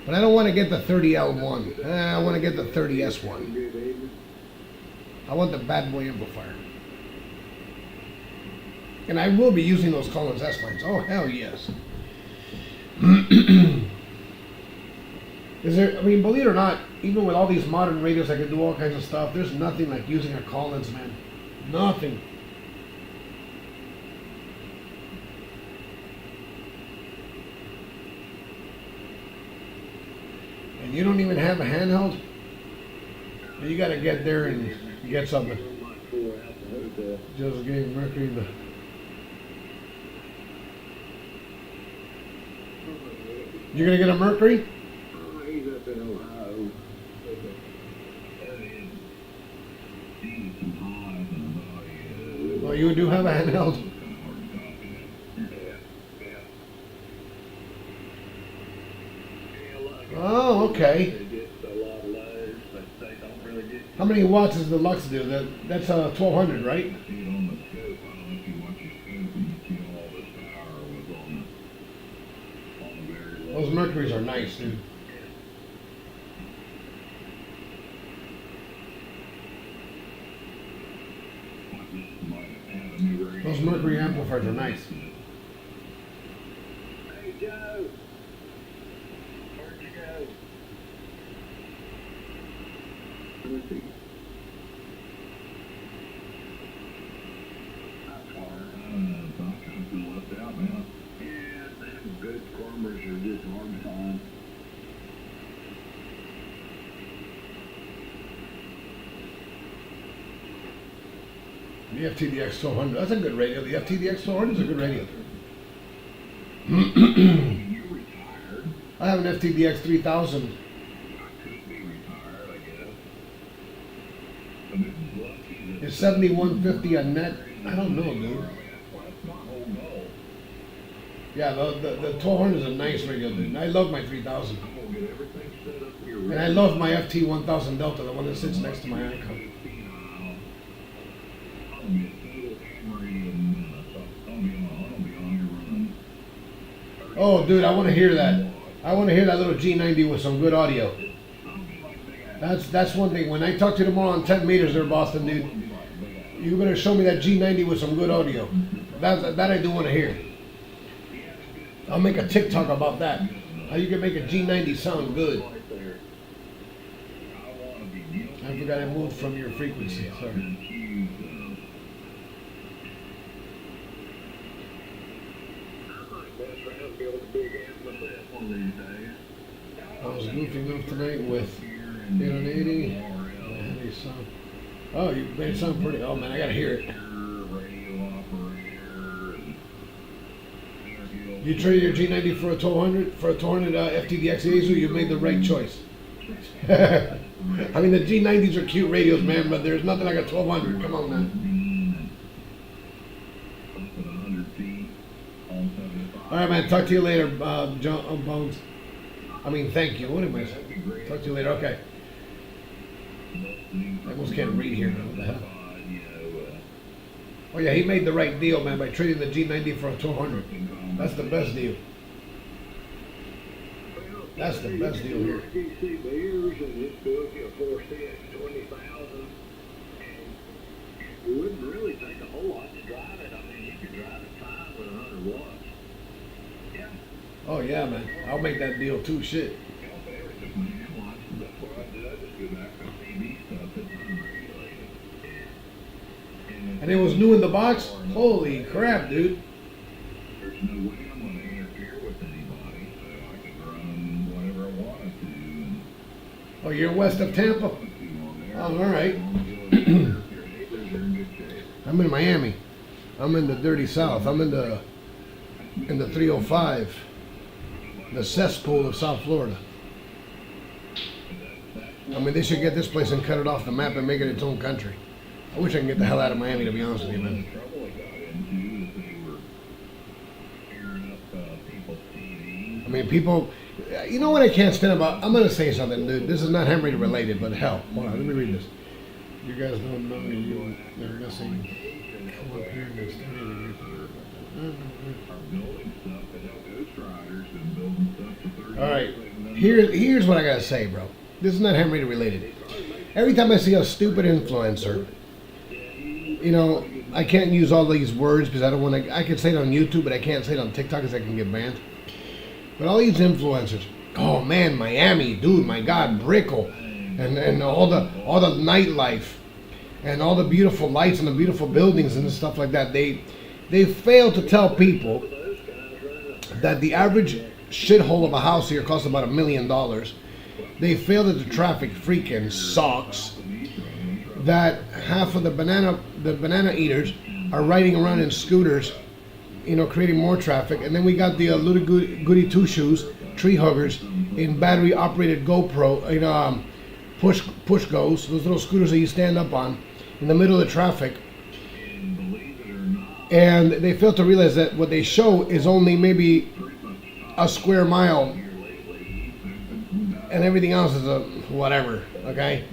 But I don't want to get the 30L1. I want to get the 30S1. I want the bad boy amplifier. And I will be using those Collins S lines. Oh, hell yes. Is there, I mean, believe it or not, even with all these modern radios that can do all kinds of stuff, there's nothing like using a Collins, man. Nothing. And you don't even have a handheld? You gotta get there and get something. Just gave Mercury the... You're gonna get a Mercury? He's up in Ohio. Well, you do have a handheld. Oh, okay. How many watts does the Lux do? That's 1200, right? Those Mercuries are nice, dude. Those Mercury amplifiers are nice. Hey, Joe. Where'd you go? Let me see. That's hard. I feel left out, man. Yeah, them good farmers are just hard to find. The FTDX 1200, that's a good radio. The FTDX 1200 is a good radio. You retired. I have an FTDX 3000. I could be retired, I guess. But this is lucky that It's 7150 a net. I don't know, dude. that's not whole goal. Yeah, the 1200 is a nice radio, dude. And I love my 3000. I'm gonna get everything set up for your And I love my FT1000 Delta, the one that sits next to my Icom. Oh, dude, I want to hear that. I want to hear that little G90 with some good audio. That's one thing. When I talk to you tomorrow on 10 meters there, Boston, dude, You better show me that G90 with some good audio. That I do want to hear. I'll make a TikTok about that. How you can make a G90 sound good. I forgot I moved from your frequency. Sorry. I was goofing off tonight with 880. Oh, you made it sound pretty. Oh man, I gotta hear it. You traded your G90 for a 1200 FTDX Azu. You made the right choice. I mean, the G90s are cute radios, man, but there's nothing like a 1200. Come on, man. All right, man. Talk to you later, John Bones. I mean, thank you. What am I saying? Talk to you later. Okay. I almost can't read here. What the hell? Oh yeah, he made the right deal, man, by trading the G90 for a 1200. That's the best deal. That's the best deal here. It wouldn't really take a whole lot to drive it. I mean, you could drive it fine with 100 watts. Yeah. Oh yeah, man. I'll make that deal too. Shit. And it was new in the box? Holy crap, dude. There's no way I'm going to interfere with anybody, so I can run whatever I wanted to. Oh, you're west of Tampa? Oh, all right. I'm in Miami. I'm in the dirty south. I'm in the 305, the cesspool of South Florida. I mean, they should get this place and cut it off the map and make it its own country. I wish I could get the hell out of Miami, to be honest with you, man. I mean, people, you know what I can't stand about? I'm going to say something, dude. This is not Henry related, but hell. Hold on, let me read this. You guys don't know me. They're missing. Come up here and study. All right. Here's what I got to say, bro. This is not Henry related. Every time I see a stupid influencer, you know, I can't use all these words because I don't want to. I can say it on YouTube, but I can't say it on TikTok because I can get banned. But all these influencers, oh man, Miami, dude, my God, Brickell, and all the nightlife, and all the beautiful lights and the beautiful buildings and stuff like that. They fail to tell people that the average shithole of a house here costs about $1 million. They fail that the traffic freaking sucks. That half of the banana eaters are riding around in scooters, you know, creating more traffic. And then we got the little goody two shoes, tree huggers, in battery operated GoPro, you know, push goes, those little scooters that you stand up on in the middle of the traffic. And they fail to realize that what they show is only maybe a square mile, and everything else is a whatever, okay?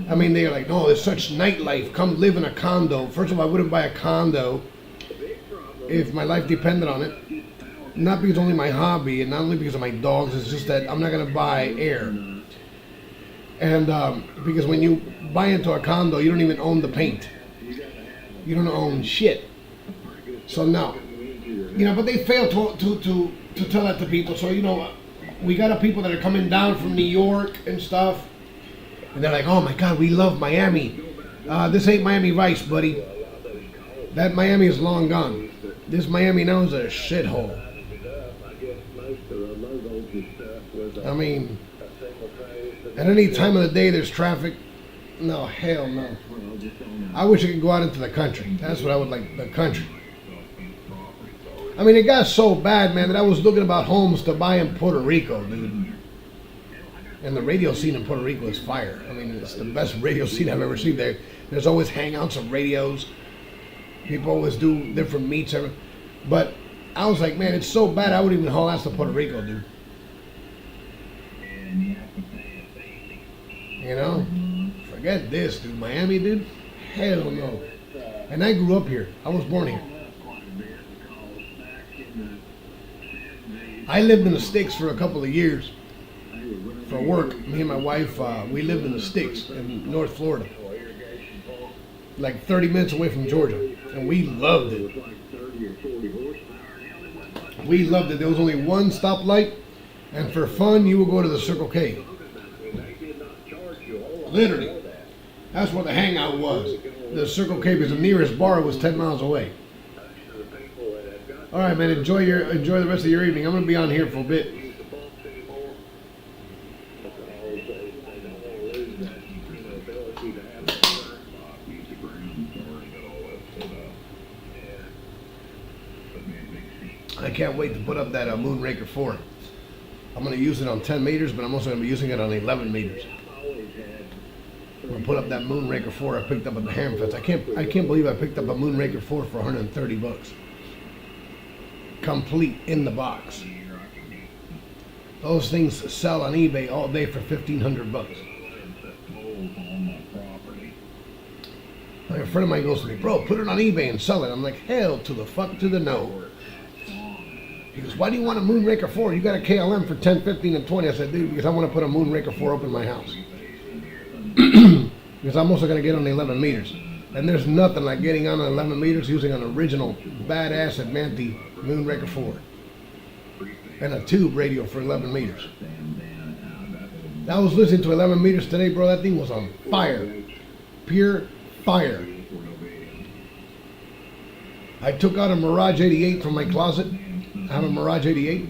I mean, they're like, no, there's such nightlife. Come live in a condo. First of all, I wouldn't buy a condo if my life depended on it. Not because only my hobby, and not only because of my dogs. It's just that I'm not going to buy air. And because when you buy into a condo, you don't even own the paint. You don't own shit. So no. You know, but they fail to tell that to people. So, you know, we got people that are coming down from New York and stuff, and they're like, oh my God, we love Miami. This ain't Miami Vice, buddy. That Miami is long gone. This Miami now is a shithole. I mean, at any time of the day there's traffic. No, hell no. I wish I could go out into the country. That's what I would like, the country. I mean, it got so bad, man, that I was looking about homes to buy in Puerto Rico, dude. And the radio scene in Puerto Rico is fire. I mean, it's the best radio scene I've ever seen. There's always hangouts of radios. People always do different meets. But I was like, man, it's so bad I wouldn't even haul ass to Puerto Rico, dude. You know? Forget this, dude. Miami, dude? Hell no. And I grew up here. I was born here. I lived in the sticks for a couple of years for work. Me and my wife, we lived in the sticks in North Florida. like 30 minutes away from Georgia, and we loved it. We loved it. There was only one stoplight, and for fun, you would go to the Circle K. Literally, that's where the hangout was. The Circle K, because the nearest bar was 10 miles away. All right, man. Enjoy the rest of your evening. I'm gonna be on here for a bit. I can't wait to put up that Moonraker 4. I'm going to use it on 10 meters, but I'm also going to be using it on 11 meters. I'm going to put up that Moonraker 4 I picked up at the Hamfest. I can't believe I picked up a Moonraker 4 for 130 bucks. Complete in the box. Those things sell on eBay all day for 1,500 bucks. A friend of mine goes to me, bro, put it on eBay and sell it. I'm like, hell to the fuck to the no. He goes, why do you want a Moonraker 4? You got a KLM for 10, 15, and 20. I said, dude, because I want to put a Moonraker 4 up in my house. Because I'm also going to get on the 11 meters. And there's nothing like getting on the 11 meters using an original badass Advanti Moonraker 4. And a tube radio for 11 meters. I was listening to 11 meters today, bro. That thing was on fire. Pure fire. I took out a Mirage 88 from my closet. I have a Mirage 88.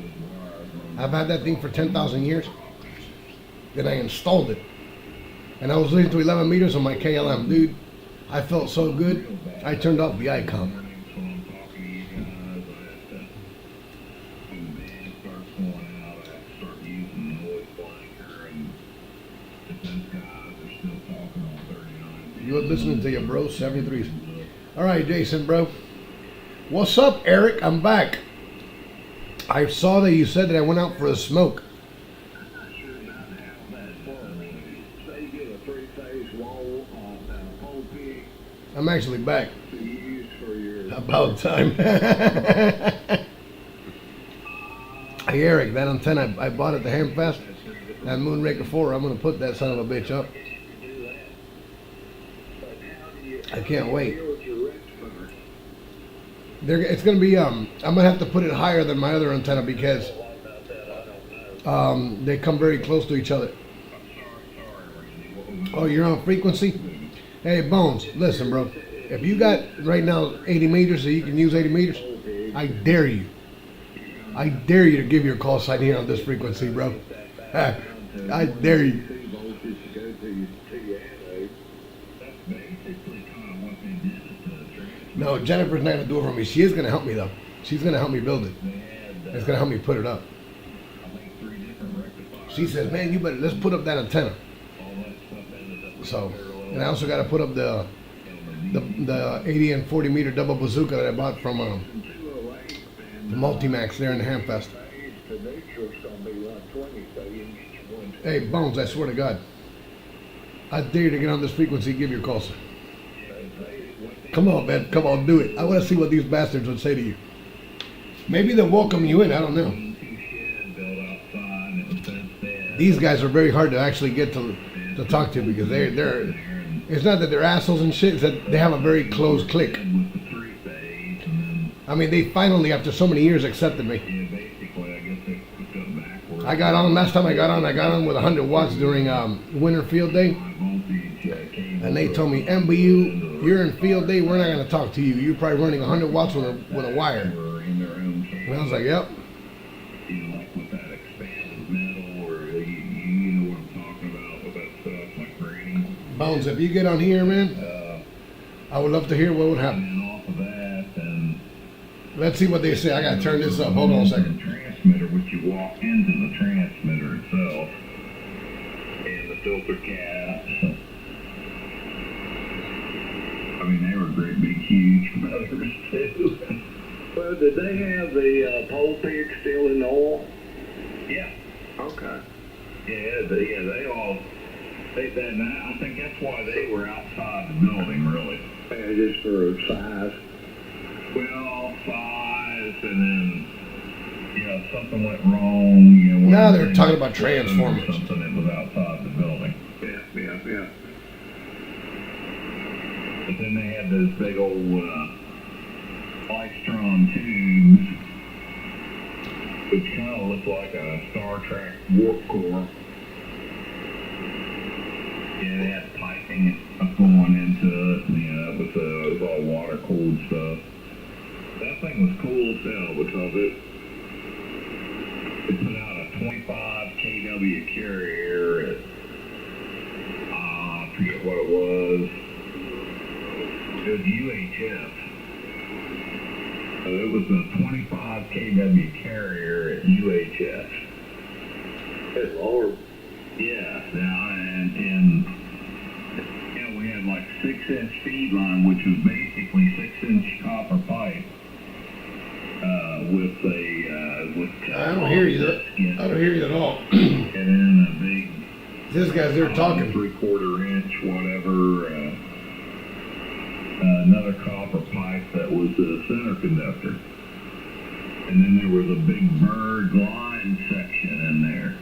I've had that thing for 10,000 years. Then I installed it. And I was listening to 11 meters on my KLM. Dude, I felt so good, I turned off the Icom. You're listening to your bro, 73s. All right, Jason, bro. What's up, Eric? I'm back. I saw that you said that I went out for a smoke. I'm actually back. About time. Hey, Eric, that antenna I bought at the Hamfest, that Moonraker 4, I'm going to put that son of a bitch up. I can't wait. It's going to be, I'm going to have to put it higher than my other antenna because they come very close to each other. Oh, you're on frequency? Hey, Bones, listen, bro. If you got right now 80 meters so you can use 80 meters, I dare you. I dare you to give your call sign here on this frequency, bro. I dare you. No, Jennifer's not going to do it for me. She is going to help me, though. She's going to help me build it. It's going to help me put it up. She says, man, you better, let's put up that antenna. So, and I also got to put up the 80 and 40 meter double bazooka that I bought from the Multimax there in the Hamfest. Hey, Bones, I swear to God, I dare you to get on this frequency and give your call sign. Come on, man. Come on, do it. I want to see what these bastards would say to you. Maybe they'll welcome you in. I don't know. These guys are very hard to actually get to talk to because they're. It's not that they're assholes and shit. It's that they have a very close clique. I mean, they finally, after so many years, accepted me. I got on last time. I got on with 100 watts during winter field day, and they told me, MBU, you're in field day. We're not going to talk to you. You're probably running 100 watts with a wire. And I was like, yep. Bones, if you get on here, man, I would love to hear what would happen. Let's see what they say. I gotta turn this up. Hold on a second. Transmitter, which you walk into the transmitter itself, and the filter caps. I mean, they were great, big, huge motors too. Well, did they have the pole pig still in the oil? Yeah. Okay. Yeah, they all. I think that's why they were outside the building, really. Yeah, just for size. Well, size, and then, something went wrong. Now they're talking about transformers. Something that was outside the building. Yeah. But then they had those big old Lystron tubes, which kind of looked like a Star Trek warp core. Yeah, they had piping going into it, and, you know, it was all water-cooled stuff. That thing was cool as hell because it put out a 25 kW carrier at, I forget what it was. It was UHF. So it was a 25 kW carrier at UHF. Good Lord. Yeah, and we had like 6-inch feed line, which was basically 6-inch copper pipe with I don't hear you. I don't hear you at all. And then a big. This guy's there talking. 3/4 inch, whatever. Another copper pipe that was a center conductor, and then there was a big bird line section in there.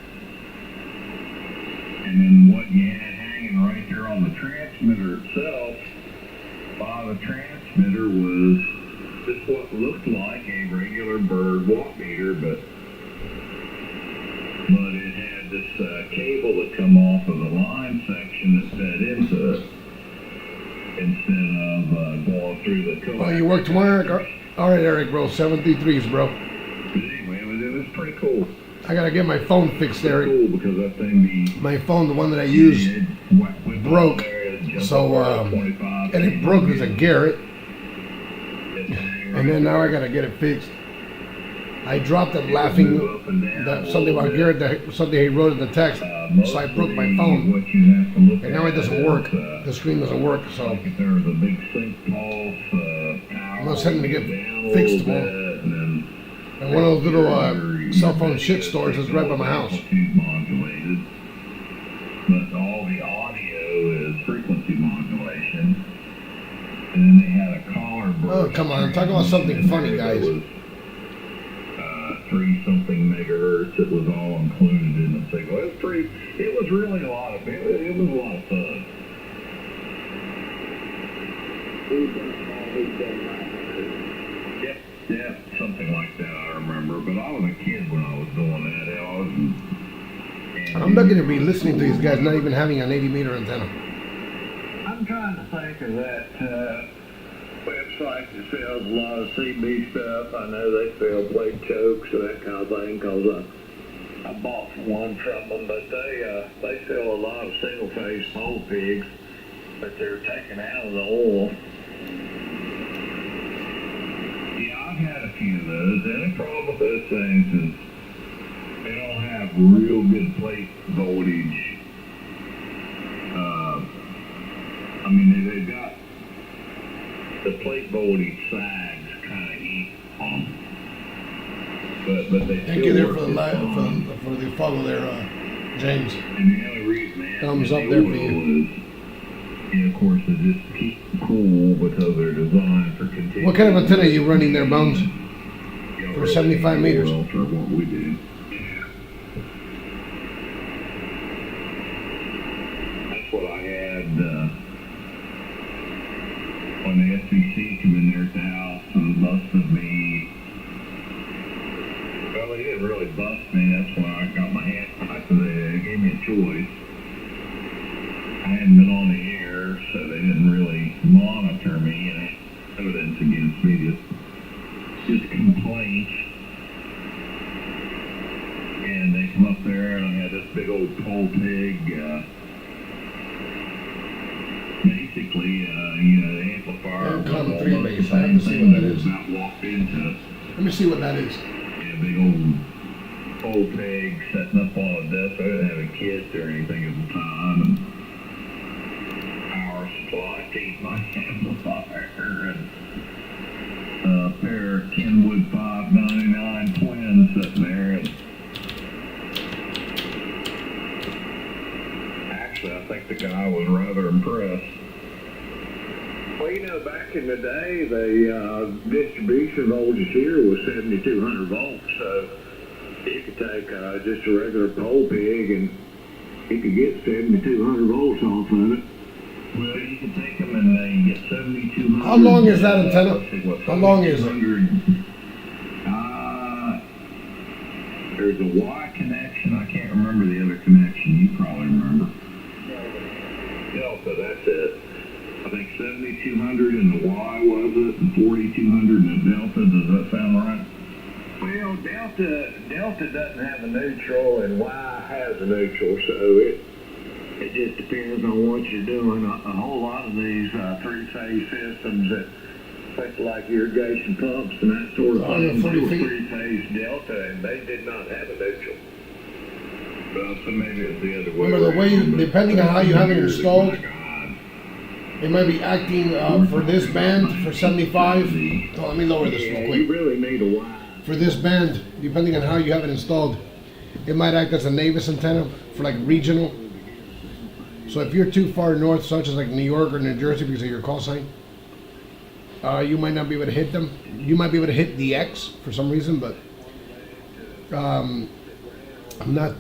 And then what you had hanging right there on the transmitter itself, by the transmitter was just what looked like a regular bird watt meter, but it had this cable that come off of the line section that fed into it instead of going through the coax. Oh, you work tomorrow, Eric? All right, Eric, bro. 733s, bro. But anyway, it was pretty cool. I gotta get my phone fixed, Eric. Cool because that thing My phone, the one that I use, broke. So, and it broke as a Garrett. And then now I gotta get it fixed. I dropped it laughing that something about Garrett, something he wrote in the text. So I broke my phone. And now it doesn't work. The screen doesn't work. So I'm gonna send him to get fixed tomorrow. And one of those little cell phone shit stores is right by my house. But all the audio is frequency modulation. And then they had a collar burst. Oh, come on. Talk about something funny, guys. 3-something megahertz. It was all included in the signal. It was really a lot of fun. It was a lot of fun. Yeah, something like that I remember. But I was a kid when I was doing that. I'm not going to be listening to these guys not even having an 80-meter antenna. I'm trying to think of that website that sells a lot of CB stuff. I know they sell plate chokes and that kind of thing because I bought one from them, but they sell a lot of single-phase pole pigs, but they're taken out of the oil. Yeah, I've had a few of those. And the problem with those things is they don't have real good plate voltage. I mean, they've got the plate voltage sags kind of eat on them. But they Thank you there for the follow there, James. And the only reason they have Thumbs up there for you. Of course, they just keep cool because they're designed for continuous. What kind of antenna are you running there, Bones? For 75 meters? Well, for what we do. That's what I had when the SBC came in there at the house and busted me. Well, they didn't really bust me. That's why I got my hand tied. So they gave me a choice. I hadn't been on the air, so they didn't really monitor me and evidence against me, just complaints. And they come up there and I had this big old pole pig, basically, the amplifier. Common 3 base. I have to see what that is. About walked into it. Let me see what that is. Yeah, big old pole pig setting up on a desk. I didn't have a kit or anything at the time. And power supply, teeth my amplifier, and a pair of Kenwood 599 twins sitting there. And actually, I think the guy was rather impressed. Well, back in the day, the distribution voltage here was 7,200 volts, so you could take just a regular pole pig and you could get 7,200 volts off of it. Well, you can take them and you get How long is that antenna? How long is it? There's a Y connection. I can't remember the other connection. You probably remember. Delta, that's it. I think 7200 in the Y was it, and 4200 in the Delta. Does that sound right? Well, Delta doesn't have a neutral, and Y has a neutral, so it just depends on what you're doing. A whole lot of these three-phase systems that like irrigation pumps and that sort of thing, they were three-phase Delta, and they did not have a neutral. Well, so maybe it's the other way. Remember the way, depending on how you have it installed, it might be acting for this band for 75. Oh, let me lower this real quick. You really need a Y. For this band, depending on how you have it installed, it might act as a Navis antenna for like regional. So if you're too far north, such as like New York or New Jersey because of your call sign, you might not be able to hit them. You might be able to hit the X for some reason, but I'm not,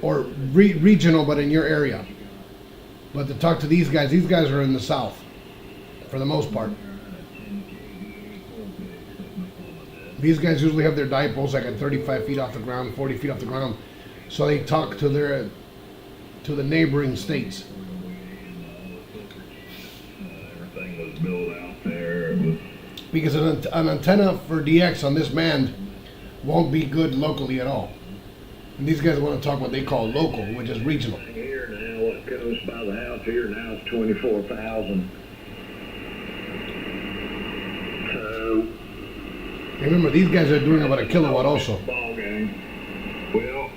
or regional, but in your area. But to talk to these guys are in the south for the most part. These guys usually have their dipoles like at 35 feet off the ground, 40 feet off the ground, so they talk to the neighboring states. Everything was built out there. It was Because an antenna for DX on this band won't be good locally at all. And these guys want to talk what they call local, which is regional. Here now, what goes by the house here now is 24,000. So. And remember, these guys are doing about a kilowatt also. Ball game. well.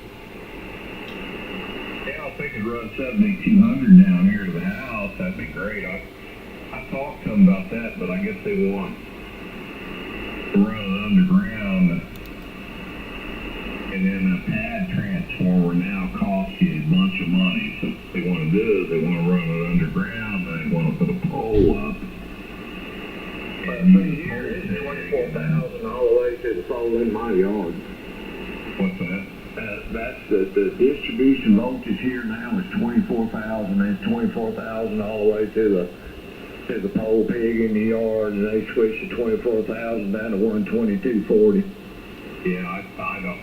Yeah, if they could run 7200 down here to the house, that'd be great. I talked to them about that, but I guess they want to run it underground. And then a pad transformer now costs you a bunch of money. So what they want to do is they want to run it underground, and they want to put a pole up. But here it's 24,000 all the way to the pole in my yard. What's that? That's the distribution voltage here now is 24,000. It's 24,000 all the way to the pole pig in the yard, and they switched the 24,000 down to 122.40. Yeah, I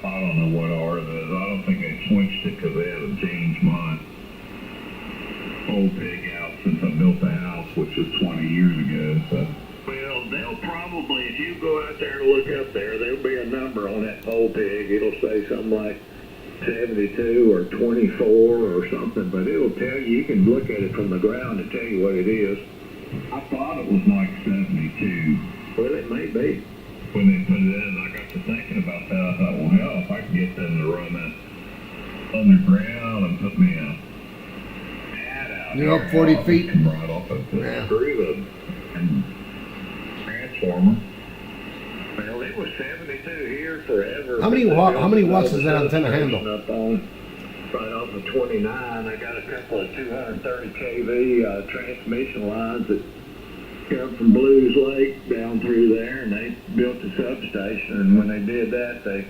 don't know what ours is. I don't think they switched it because they haven't changed my old pig out since I built the house, which was 20 years ago. So. Well, they'll probably, if you go out there and look up there, there'll be a number on that pole pig. It'll say something like 72 or 24 or something, but it'll tell you. You can look at it from the ground and tell you what it is. I thought it was like 72. Well, it may be. When they put it in, I got to thinking about that. I thought, well, hell, if I could get them to run that underground and put me a pad out You're up 40 feet. Right off of the groove and transformer. Well, it was 72 here forever. How many watts does that antenna handle? Up on, right off of 29, I got a couple of 230 kV transmission lines that come from Blues Lake down through there, and they built a substation. And when they did that, they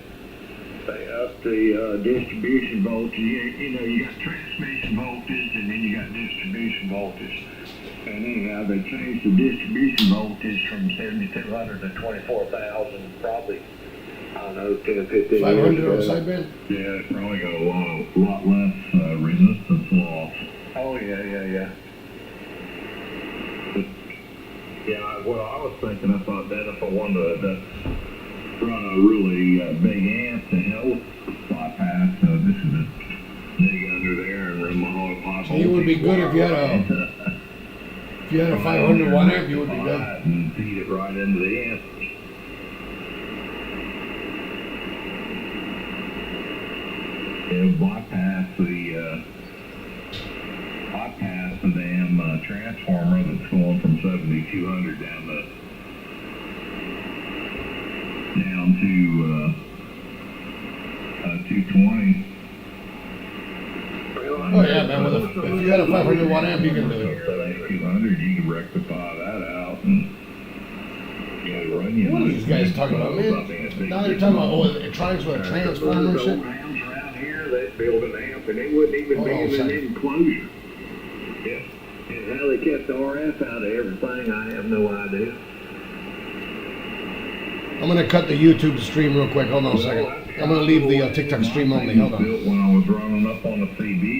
upped the distribution voltage. You know, you got transmission voltage, and then you got distribution voltage. And anyhow, they changed the distribution voltage from 7,200 to 24,000, probably, I don't know, 10, 15 500 years on ago. sideband? Yeah, it's probably got a lot less resistance loss. Oh, yeah. Yeah, well, I was thinking, I thought that if I wanted to run a really big amp to help bypass, this is a dig under there and run my whole pipe. It would be good if you had a 500 watt amp, you would be good. And feed it right into the amp. It would bypass the damn transformer that's going from 7,200 down to 220. Oh yeah, man. If you had a 500 watt amp, you can do it. 7,200, you can rectify that out and run you. What are these guys talking about, man? Now they're talking about it tries with a transformer and shit. Hams around here, they'd build an amp, and it wouldn't even be in an enclosure. Yeah. And how they kept the RF out of everything, I have no idea. I'm going to cut the YouTube stream real quick. Hold on a second. I'm going to leave the TikTok stream only. Hold on. Built when I was running up on the CB